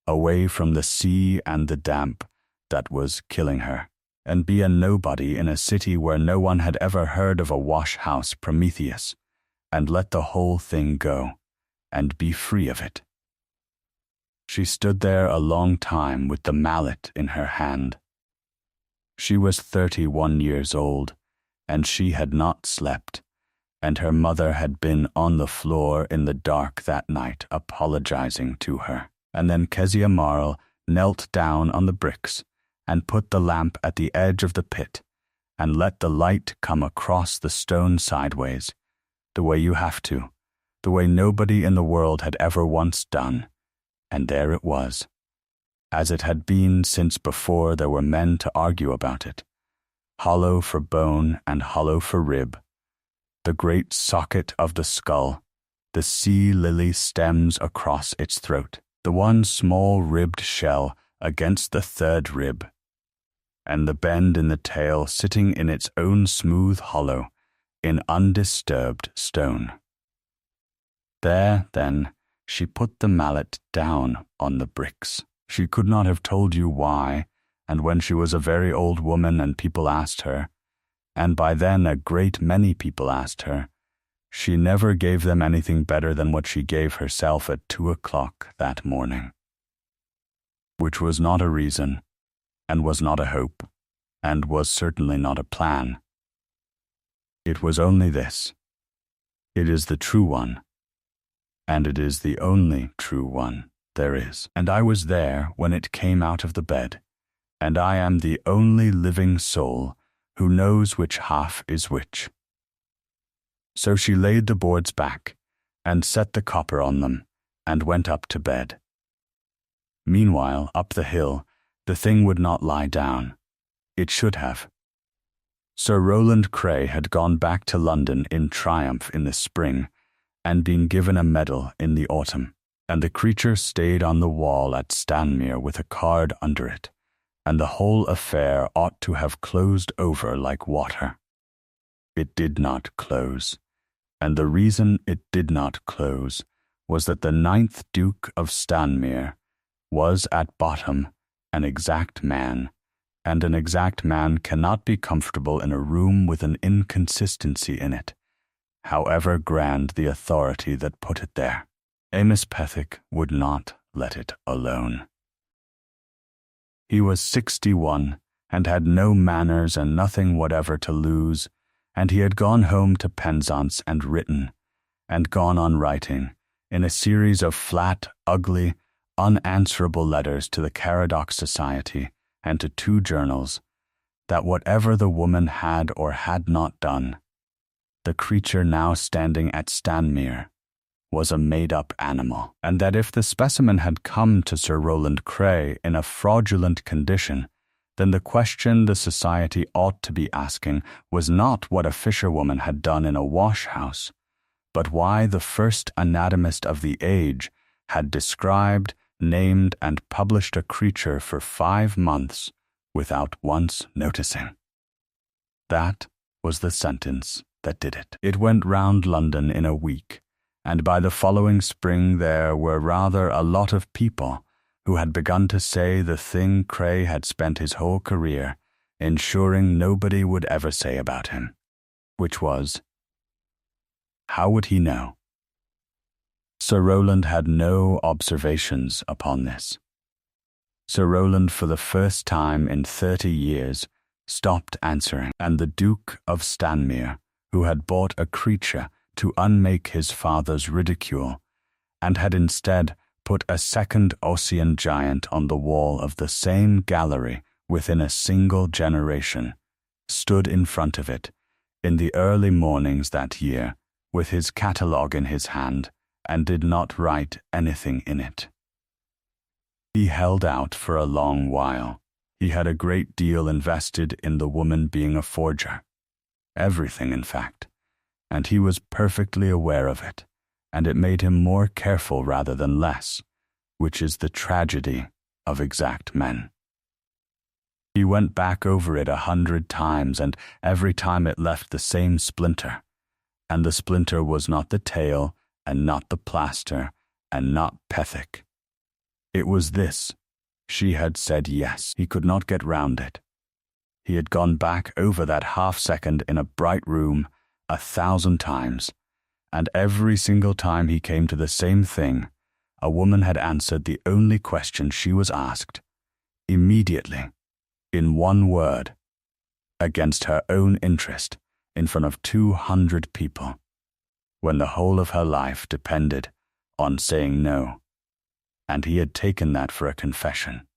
away from the sea and the damp that was killing her, and be a nobody in a city where no one had ever heard of a wash-house Prometheus, and let the whole thing go, and be free of it. She stood there a long time with the mallet in her hand. She was 31 years old, and she had not slept, and her mother had been on the floor in the dark that night apologizing to her. And then Kezia Marle knelt down on the bricks and put the lamp at the edge of the pit, and let the light come across the stone sideways, the way you have to, the way nobody in the world had ever once done. And there it was, as it had been since before there were men to argue about it, hollow for bone and hollow for rib, the great socket of the skull, the sea lily stems across its throat, the one small ribbed shell against the third rib, and the bend in the tail sitting in its own smooth hollow in undisturbed stone. There, then, she put the mallet down on the bricks. She could not have told you why, and when she was a very old woman and people asked her, and by then a great many people asked her, she never gave them anything better than what she gave herself at 2 o'clock that morning, which was not a reason, and was not a hope, and was certainly not a plan. It was only this: it is the true one, and it is the only true one there is. And I was there when it came out of the bed, and I am the only living soul who knows which half is which. So she laid the boards back, and set the copper on them, and went up to bed. Meanwhile, up the hill, the thing would not lie down. It should have. Sir Rowland Cray had gone back to London in triumph in the spring, and been given a medal in the autumn, and the creature stayed on the wall at Stanmere with a card under it, and the whole affair ought to have closed over like water. It did not close, and the reason it did not close was that the 9th Duke of Stanmere was at bottom an exact man, and an exact man cannot be comfortable in a room with an inconsistency in it, however grand the authority that put it there. Amos Pethick would not let it alone. He was 61 and had no manners and nothing whatever to lose, and he had gone home to Penzance and written, and gone on writing, in a series of flat, ugly, unanswerable letters to the Caradoc Society and to 2 journals, that whatever the woman had or had not done, the creature now standing at Stanmere was a made-up animal, and that if the specimen had come to Sir Rowland Cray in a fraudulent condition, then the question the society ought to be asking was not what a fisherwoman had done in a wash-house, but why the first anatomist of the age had described, named, and published a creature for 5 months without once noticing. That was the sentence that did it. It went round London in a week, and by the following spring there were rather a lot of people who had begun to say the thing Cray had spent his whole career ensuring nobody would ever say about him, which was, how would he know? Sir Rowland had no observations upon this. Sir Rowland, for the first time in 30 years, stopped answering, and the Duke of Stanmere, who had bought a creature to unmake his father's ridicule, and had instead put a second Ossian giant on the wall of the same gallery within a single generation, stood in front of it in the early mornings that year with his catalogue in his hand, and did not write anything in it. He held out for a long while. He had a great deal invested in the woman being a forger, everything in fact, and he was perfectly aware of it, and it made him more careful rather than less, which is the tragedy of exact men. He went back over it 100 times, and every time it left the same splinter, and the splinter was not the tail, and not the plaster, and not Pethick. It was this: she had said yes. He could not get round it. He had gone back over that half-second in a bright room 1,000 times, and every single time he came to the same thing, a woman had answered the only question she was asked, immediately, in one word, against her own interest, in front of 200 people, when the whole of her life depended on saying no, and he had taken that for a confession,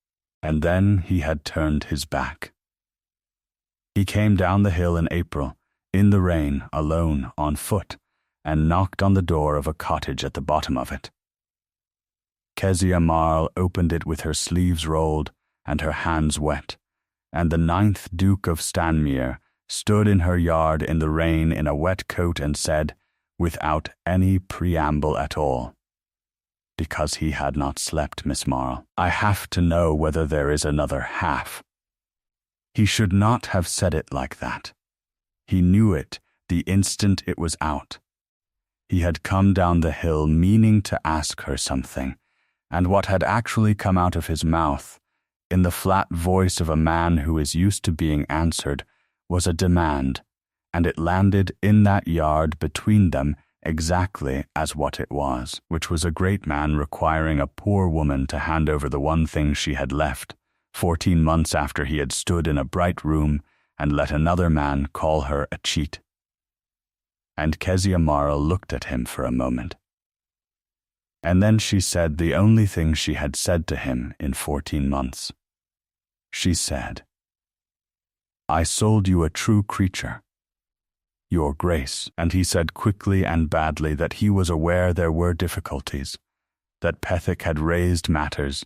and then he had turned his back. He came down the hill in April, in the rain, alone, on foot, and knocked on the door of a cottage at the bottom of it. Kezia Marle opened it with her sleeves rolled and her hands wet, and the 9th Duke of Stanmere stood in her yard in the rain in a wet coat and said, without any preamble at all, because he had not slept, Miss Marle, I have to know whether there is another half. He should not have said it like that. He knew it the instant it was out. He had come down the hill meaning to ask her something, and what had actually come out of his mouth, in the flat voice of a man who is used to being answered, was a demand, and it landed in that yard between them exactly as what it was, which was a great man requiring a poor woman to hand over the one thing she had left, 14 months after he had stood in a bright room and let another man call her a cheat. And Kezia Marle looked at him for a moment. And then she said the only thing she had said to him in 14 months. She said, I sold you a true creature, Your Grace. And he said quickly and badly that he was aware there were difficulties, that Pethick had raised matters,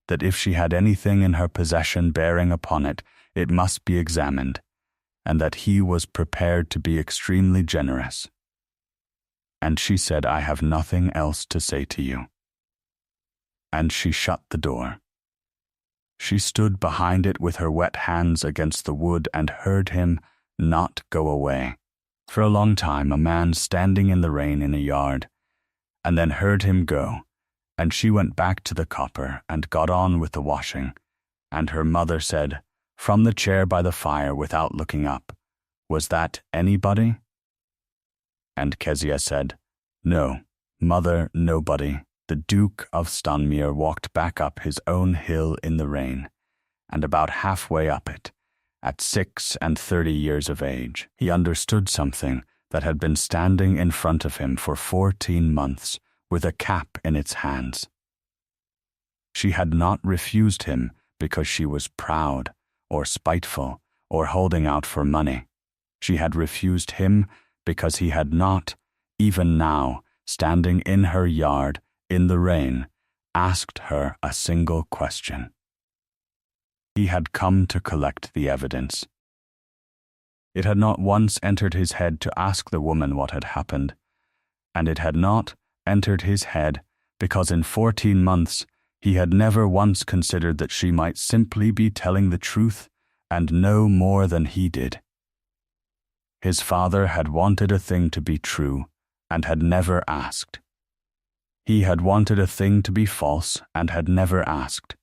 that if she had anything in her possession bearing upon it, it must be examined, and that he was prepared to be extremely generous. And she said, I have nothing else to say to you. And she shut the door. She stood behind it with her wet hands against the wood and heard him not go away. For a long time, a man standing in the rain in a yard, and then heard him go, and she went back to the copper and got on with the washing, and her mother said, from the chair by the fire without looking up, was that anybody? And Kezia said, no, mother, nobody. The Duke of Stanmere walked back up his own hill in the rain, and about halfway up it, at 36 years of age, he understood something that had been standing in front of him for 14 months with a cap in its hands. She had not refused him because she was proud or spiteful or holding out for money. She had refused him because he had not, even now, standing in her yard in the rain, asked her a single question. He had come to collect the evidence. It had not once entered his head to ask the woman what had happened, and it had not entered his head because in 14 months he had never once considered that she might simply be telling the truth and know more than he did. His father had wanted a thing to be true and had never asked. He had wanted a thing to be false and had never asked.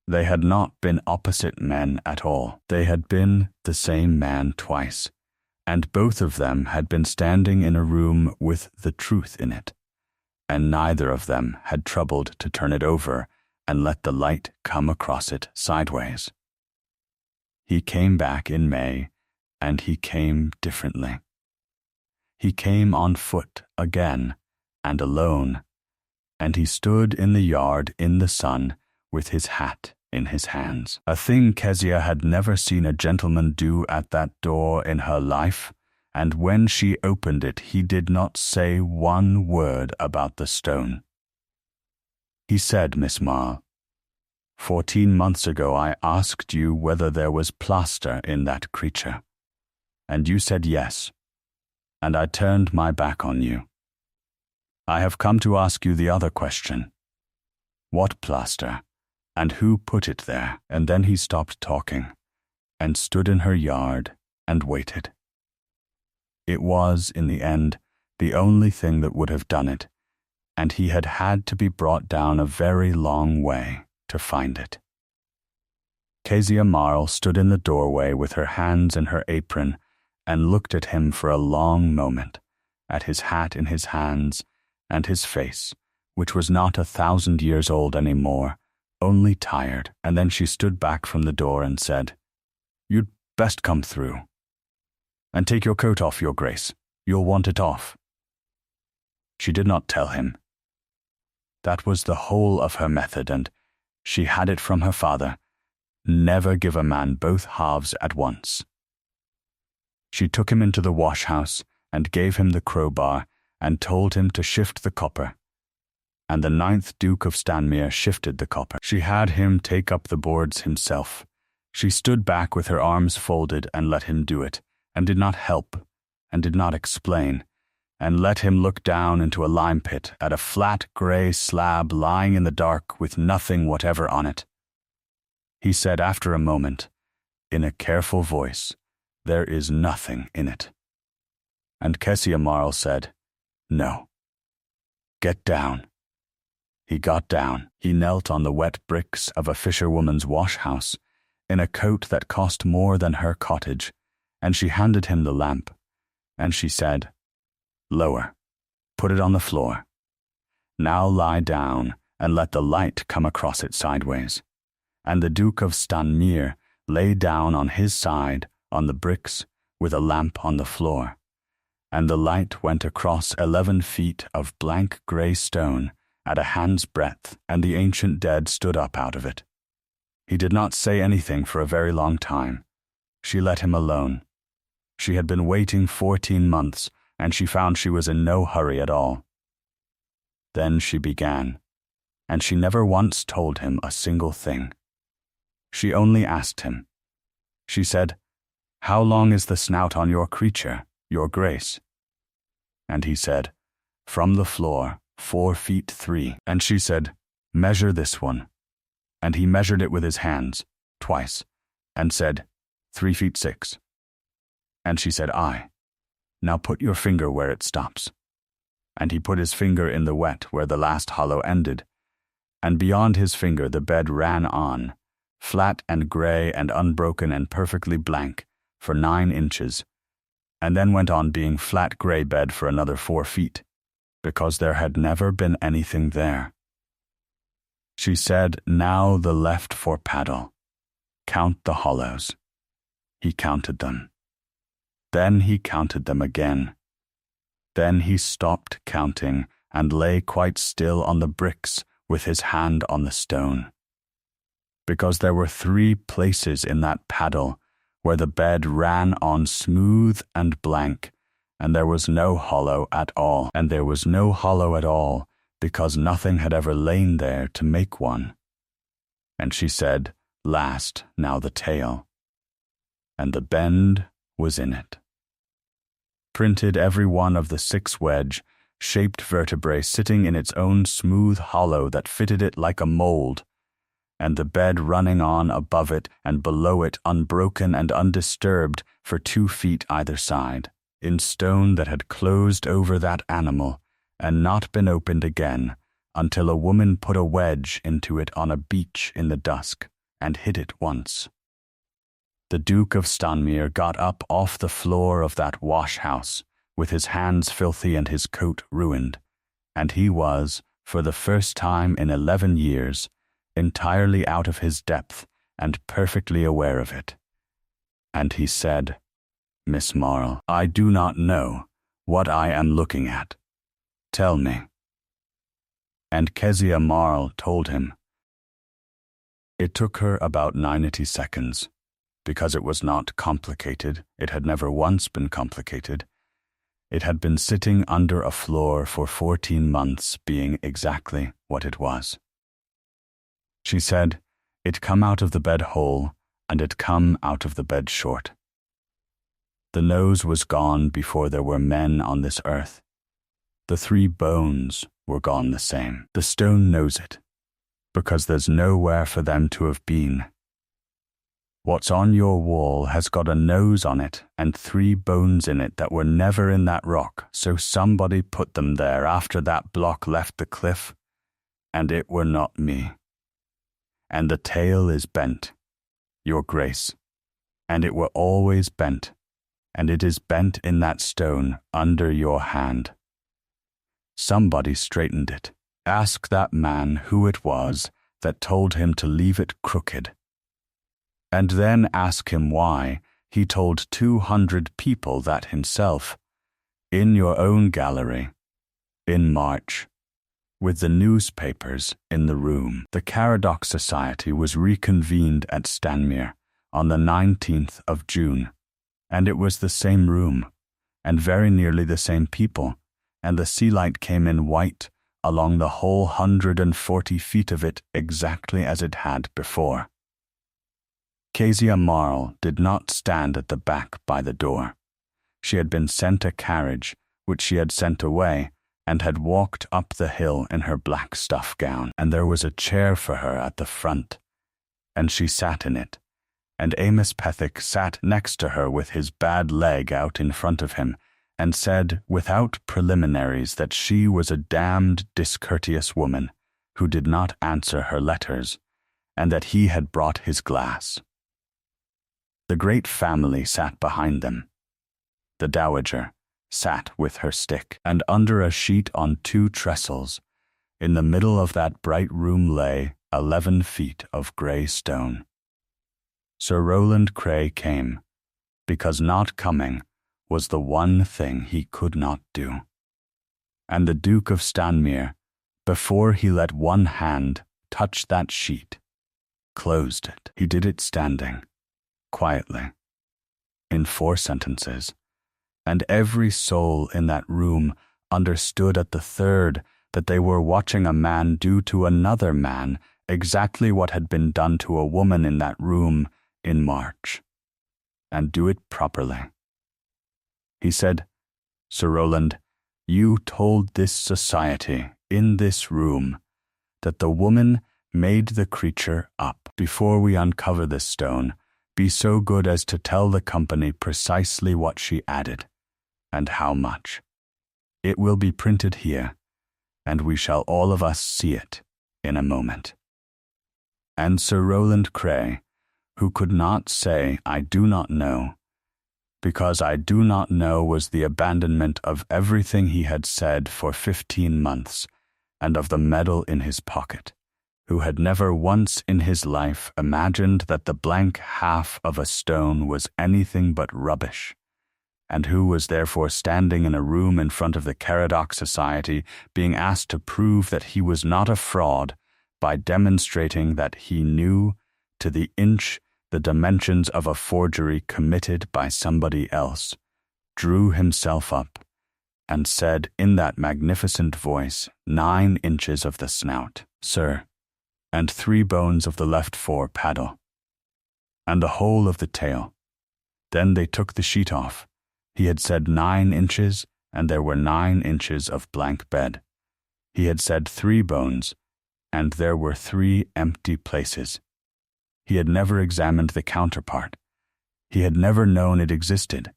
They had not been opposite men at all. They had been the same man twice, and both of them had been standing in a room with the truth in it, and neither of them had troubled to turn it over and let the light come across it sideways. He came back in May, and he came differently. He came on foot again, and alone, and he stood in the yard in the sun with his hat in his hands, a thing Kezia had never seen a gentleman do at that door in her life, and when she opened it he did not say one word about the stone. He said, Miss Marle, 14 months ago I asked you whether there was plaster in that creature, and you said yes, and I turned my back on you. I have come to ask you the other question. What plaster, and who put it there? And then he stopped talking, and stood in her yard and waited. It was, in the end, the only thing that would have done it, and he had had to be brought down a very long way to find it. Kezia Marle stood in the doorway with her hands in her apron and looked at him for a long moment, at his hat in his hands and his face, which was not 1,000 years old any more, only tired, and then she stood back from the door and said, You'd best come through. And take your coat off, Your Grace. You'll want it off. She did not tell him. That was the whole of her method, and she had it from her father. Never give a man both halves at once. She took him into the wash-house and gave him the crowbar and told him to shift the copper. And the 9th Duke of Stanmere shifted the copper. She had him take up the boards himself. She stood back with her arms folded and let him do it, and did not help, and did not explain, and let him look down into a lime pit at a flat grey slab lying in the dark with nothing whatever on it. He said after a moment, in a careful voice, "There is nothing in it." And Kezia Marle said, "No. Get down." He got down. He knelt on the wet bricks of a fisherwoman's wash-house, in a coat that cost more than her cottage, and she handed him the lamp, and she said, "Lower. Put it on the floor. Now lie down and let the light come across it sideways." And the Duke of Stanmere lay down on his side on the bricks with a lamp on the floor, and the light went across 11 feet of blank grey stone at a hand's breadth, and the ancient dead stood up out of it. He did not say anything for a very long time. She let him alone. She had been waiting 14 months, and she found she was in no hurry at all. Then she began, and she never once told him a single thing. She only asked him. She said, "How long is the snout on your creature, your grace?" And he said, "From the floor, 4 feet 3. And she said, "Measure this one." And he measured it with his hands, twice, and said, 3 feet 6. And she said, "Aye. Now put your finger where it stops." And he put his finger in the wet where the last hollow ended, and beyond his finger the bed ran on, flat and grey and unbroken and perfectly blank, for 9 inches, and then went on being flat grey bed for another 4 feet, because there had never been anything there. She said, "Now the left for paddle. Count the hollows." He counted them. Then he counted them again. Then he stopped counting and lay quite still on the bricks with his hand on the stone. Because there were 3 places in that paddle where the bed ran on smooth and blank, and there was no hollow at all. And there was no hollow at all, because nothing had ever lain there to make one. And she said, "Last, now the tail." And the bend was in it. Printed every one of the 6 wedge-shaped vertebrae sitting in its own smooth hollow that fitted it like a mold, and the bed running on above it and below it unbroken and undisturbed for 2 feet either side, in stone that had closed over that animal and not been opened again until a woman put a wedge into it on a beach in the dusk and hid it once. The Duke of Stanmere got up off the floor of that wash-house with his hands filthy and his coat ruined, and he was, for the first time in 11 years, entirely out of his depth and perfectly aware of it. And he said, "Miss Marle, I do not know what I am looking at. Tell me." And Kezia Marle told him. It took her about 90 seconds, because it was not complicated. It had never once been complicated. It had been sitting under a floor for 14 months, being exactly what it was. She said, "It come out of the bed whole, and it come out of the bed short. The nose was gone before there were men on this earth. The 3 bones were gone the same. The stone knows it, because there's nowhere for them to have been. What's on your wall has got a nose on it and 3 bones in it that were never in that rock, so somebody put them there after that block left the cliff, and it were not me. And the tail is bent, your grace, and it were always bent, and it is bent in that stone under your hand. Somebody straightened it. Ask that man who it was that told him to leave it crooked. And then ask him why he told 200 people that himself, in your own gallery, in March, with the newspapers in the room. The Caradoc Society was reconvened at Stanmere on the 19th of June, And it was the same room, and very nearly the same people, and the sea light came in white along the whole 140 feet of it exactly as it had before. Kezia Marle did not stand at the back by the door. She had been sent a carriage, which she had sent away, and had walked up the hill in her black stuff gown, and there was a chair for her at the front, and she sat in it, and Amos Pethick sat next to her with his bad leg out in front of him, and said without preliminaries that she was a damned discourteous woman who did not answer her letters, and that he had brought his glass. The great family sat behind them. The dowager sat with her stick, and under a sheet on 2 trestles, in the middle of that bright room lay 11 feet of grey stone. Sir Rowland Cray came, because not coming was the one thing he could not do. And the Duke of Stanmere, before he let one hand touch that sheet, closed it. He did it standing, quietly, in 4 sentences, and every soul in that room understood at the 3rd that they were watching a man do to another man exactly what had been done to a woman in that room in March, and do it properly. He said, "Sir Rowland, you told this society in this room that the woman made the creature up. Before we uncover this stone, be so good as to tell the company precisely what she added, and how much. It will be printed here, and we shall all of us see it in a moment." And Sir Rowland Cray, who could not say, "I do not know," because "I do not know" was the abandonment of everything he had said for 15 months, and of the medal in his pocket, who had never once in his life imagined that the blank half of a stone was anything but rubbish, and who was therefore standing in a room in front of the Caradoc Society being asked to prove that he was not a fraud by demonstrating that he knew to the inch the dimensions of a forgery committed by somebody else, drew himself up, and said in that magnificent voice, 9 inches of the snout, "Sir, and 3 bones of the left fore paddle, and the whole of the tail." Then they took the sheet off. He had said 9 inches, and there were 9 inches of blank bed. He had said 3 bones, and there were 3 empty places. He had never examined the counterpart. He had never known it existed.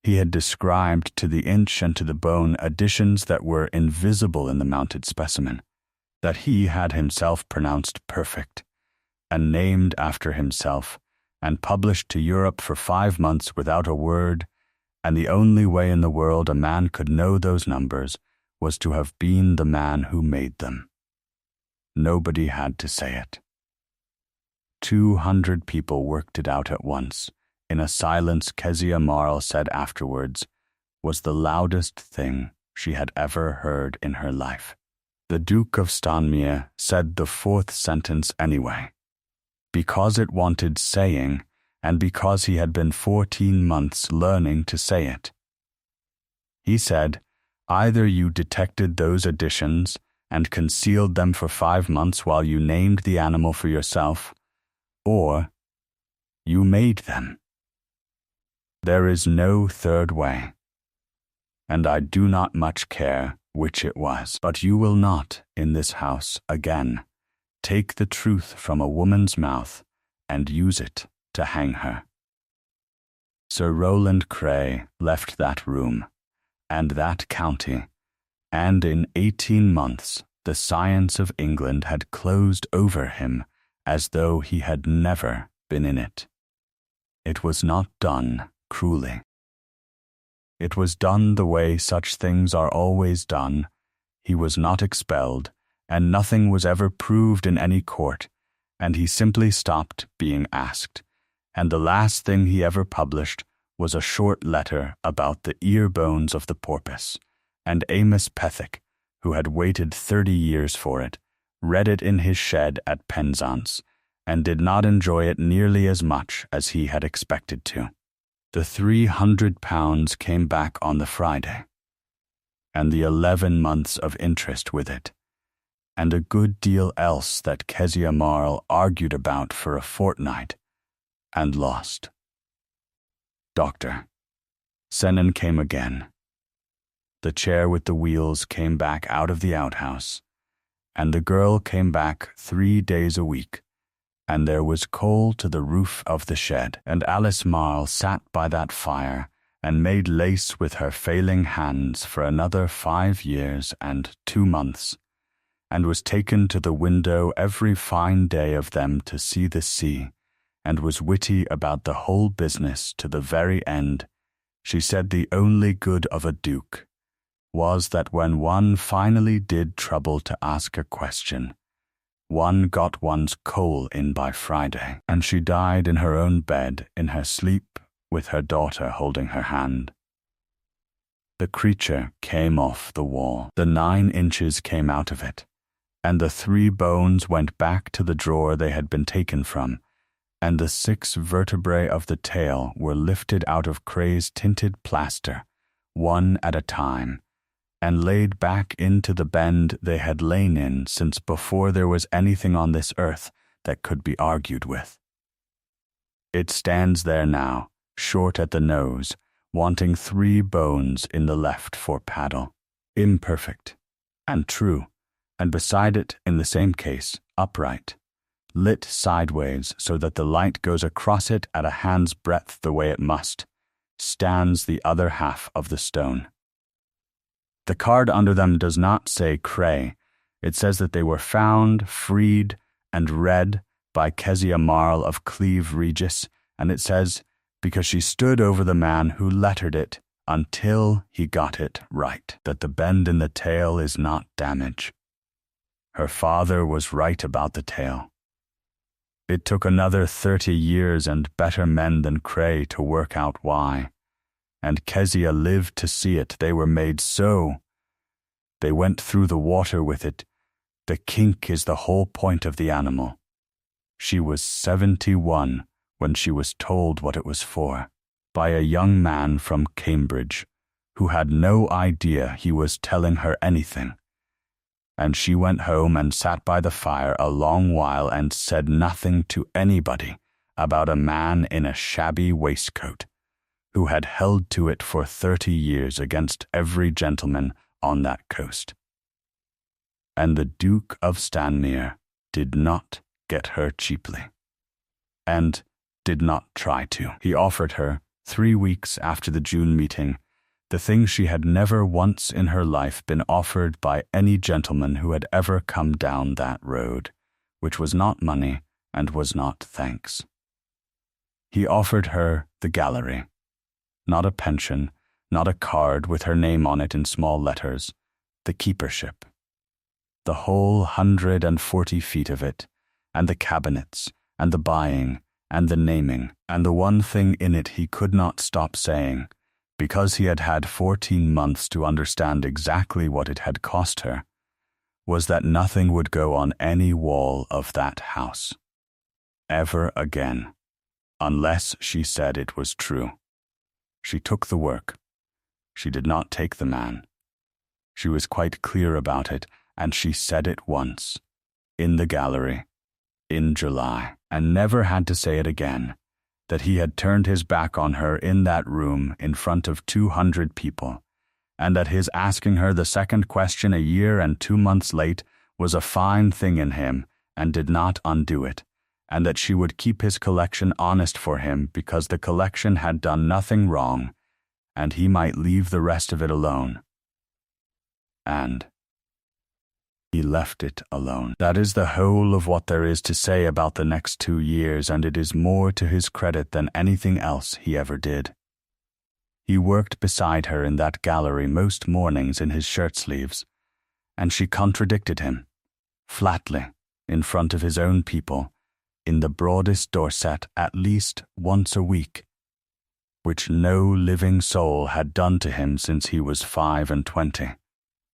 He had described to the inch and to the bone additions that were invisible in the mounted specimen, that he had himself pronounced perfect, and named after himself, and published to Europe for 5 months without a word, and the only way in the world a man could know those numbers was to have been the man who made them. Nobody had to say it. 200 people worked it out at once, in a silence Kezia Marle said afterwards was the loudest thing she had ever heard in her life. The Duke of Stanmere said the 4th sentence anyway, because it wanted saying, and because he had been 14 months learning to say it. He said, "Either you detected those additions and concealed them for 5 months while you named the animal for yourself, or you made them. There is no 3rd way, and I do not much care which it was. But you will not, in this house again, take the truth from a woman's mouth and use it to hang her." Sir Rowland Cray left that room, and that county, and in 18 months the science of England had closed over him as though he had never been in it. It was not done cruelly. It was done the way such things are always done. He was not expelled, and nothing was ever proved in any court, and he simply stopped being asked, and the last thing he ever published was a short letter about the ear bones of the porpoise, and Amos Pethick, who had waited 30 years for it, read it in his shed at Penzance, and did not enjoy it nearly as much as he had expected to. The £300 came back on the Friday, and the 11 months of interest with it, and a good deal else that Kezia Marle argued about for a fortnight, and lost. Doctor. Senan came again. The chair with the wheels came back out of the outhouse, and the girl came back 3 days a week, and there was coal to the roof of the shed, and Alice Marle sat by that fire and made lace with her failing hands for another 5 years and 2 months, and was taken to the window every fine day of them to see the sea, and was witty about the whole business to the very end. She said the only good of a duke was that when one finally did trouble to ask a question, one got one's coal in by Friday, and she died in her own bed in her sleep with her daughter holding her hand. The creature came off the wall. The 9 inches came out of it, and the 3 bones went back to the drawer they had been taken from, and the 6 vertebrae of the tail were lifted out of Cray's tinted plaster, one at a time, and laid back into the bend they had lain in since before there was anything on this earth that could be argued with. It stands there now, short at the nose, wanting 3 bones in the left for paddle, imperfect, and true, and beside it, in the same case, upright, lit sideways so that the light goes across it at a hand's breadth the way it must, stands the other half of the stone. The card under them does not say Cray. It says that they were found, freed, and read by Kezia Marle of Cleve Regis, and it says, because she stood over the man who lettered it until he got it right, that the bend in the tail is not damage. Her father was right about the tail. It took another 30 years and better men than Cray to work out why, and Kezia lived to see it. They were made so. They went through the water with it. The kink is the whole point of the animal. She was 71 when she was told what it was for, by a young man from Cambridge, who had no idea he was telling her anything. And she went home and sat by the fire a long while and said nothing to anybody about a man in a shabby waistcoat, who had held to it for 30 years against every gentleman on that coast. And the Duke of Stanmere did not get her cheaply, and did not try to. He offered her, 3 weeks after the June meeting, the thing she had never once in her life been offered by any gentleman who had ever come down that road, which was not money and was not thanks. He offered her the gallery, not a pension, not a card with her name on it in small letters, the keepership, the whole 140 feet of it, and the cabinets, and the buying, and the naming, and the one thing in it he could not stop saying, because he had had 14 months to understand exactly what it had cost her, was that nothing would go on any wall of that house, ever again, unless she said it was true. She took the work. She did not take the man. She was quite clear about it, and she said it once, in the gallery, in July, and never had to say it again, that he had turned his back on her in that room in front of 200 people, and that his asking her the second question a year and 2 months late was a fine thing in him and did not undo it, and that she would keep his collection honest for him because the collection had done nothing wrong, and he might leave the rest of it alone. And he left it alone. That is the whole of what there is to say about the next 2 years, and it is more to his credit than anything else he ever did. He worked beside her in that gallery most mornings in his shirt-sleeves, and she contradicted him, flatly, in front of his own people, in the broadest Dorset at least once a week, which no living soul had done to him since he was 25,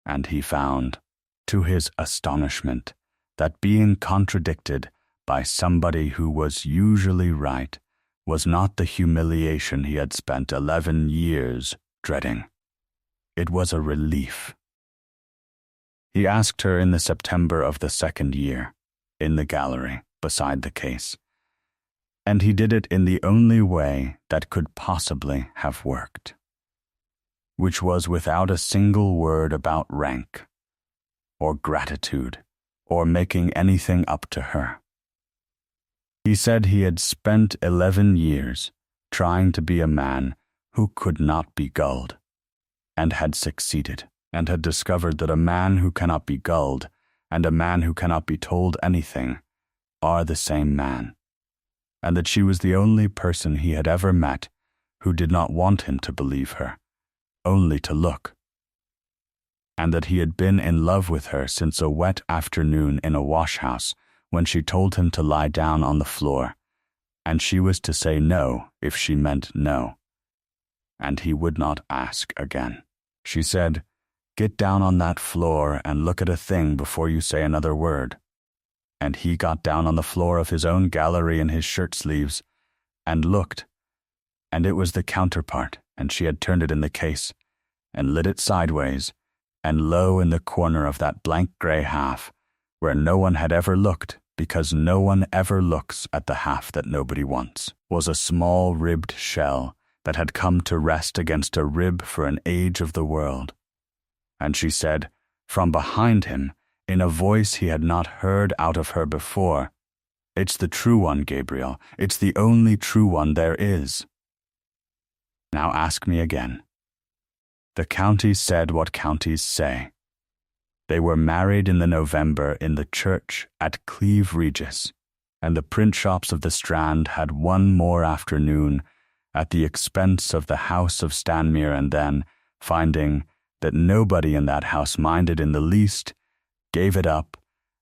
and he found, to his astonishment, that being contradicted by somebody who was usually right was not the humiliation he had spent 11 years dreading. It was a relief. He asked her in the September of the second year, in the gallery beside the case, and he did it in the only way that could possibly have worked, which was without a single word about rank, or gratitude, or making anything up to her. He said he had spent 11 years trying to be a man who could not be gulled, and had succeeded, and had discovered that a man who cannot be gulled and a man who cannot be told anything are the same man, and that she was the only person he had ever met who did not want him to believe her, only to look, and that he had been in love with her since a wet afternoon in a wash-house when she told him to lie down on the floor, and she was to say no if she meant no, and he would not ask again. She said, "Get down on that floor and look at a thing before you say another word." And he got down on the floor of his own gallery in his shirt sleeves and looked, and it was the counterpart, and she had turned it in the case and lit it sideways, and low in the corner of that blank grey half, where no one had ever looked, because no one ever looks at the half that nobody wants, was a small ribbed shell that had come to rest against a rib for an age of the world. And she said, from behind him, in a voice he had not heard out of her before, "It's the true one, Gabriel. It's the only true one there is." Now ask me again. The counties said what counties say. They were married in the November in the church at Cleve Regis, and the print shops of the Strand had one more afternoon at the expense of the House of Stanmere, and then, finding that nobody in that house minded in the least, gave it up,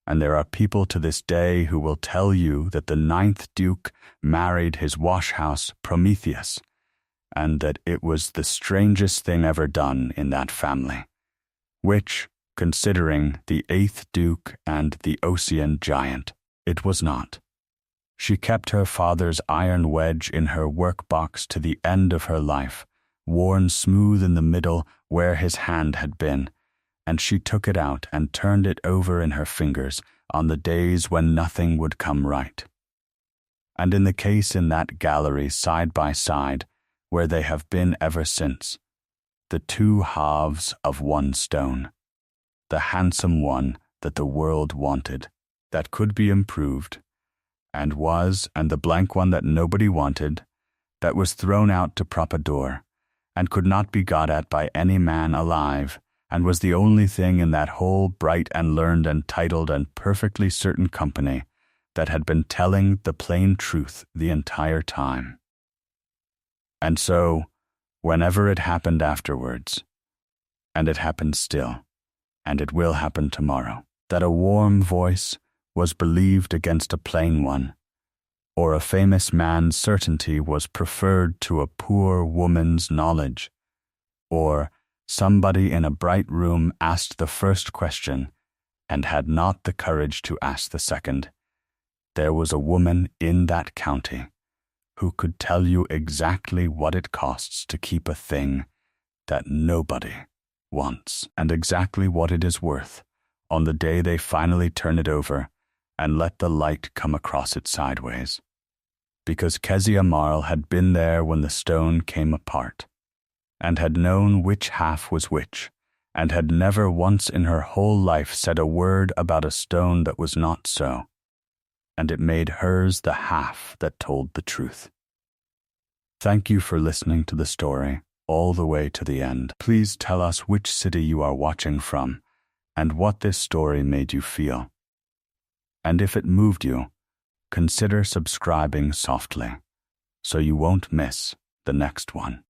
and there are people to this day who will tell you that the 9th Duke married his wash-house Prometheus, and that it was the strangest thing ever done in that family, which, considering the 8th Duke and the Ocean giant, it was not. She kept her father's iron wedge in her work-box to the end of her life, worn smooth in the middle where his hand had been, and she took it out and turned it over in her fingers on the days when nothing would come right. And in the case in that gallery side by side, where they have been ever since, the two halves of one stone, the handsome one that the world wanted, that could be improved, and was, and the blank one that nobody wanted, that was thrown out to propador, and could not be got at by any man alive, and was the only thing in that whole bright and learned and titled and perfectly certain company that had been telling the plain truth the entire time. And so, whenever it happened afterwards, and it happened still, and it will happen tomorrow, that a warm voice was believed against a plain one, or a famous man's certainty was preferred to a poor woman's knowledge, or somebody in a bright room asked the first question and had not the courage to ask the second, there was a woman in that county who could tell you exactly what it costs to keep a thing that nobody wants, and exactly what it is worth on the day they finally turn it over and let the light come across it sideways. Because Kezia Marle had been there when the stone came apart, and had known which half was which, and had never once in her whole life said a word about a stone that was not so, and it made hers the half that told the truth. Thank you for listening to the story all the way to the end. Please tell us which city you are watching from, and what this story made you feel. And if it moved you, consider subscribing softly, so you won't miss the next one.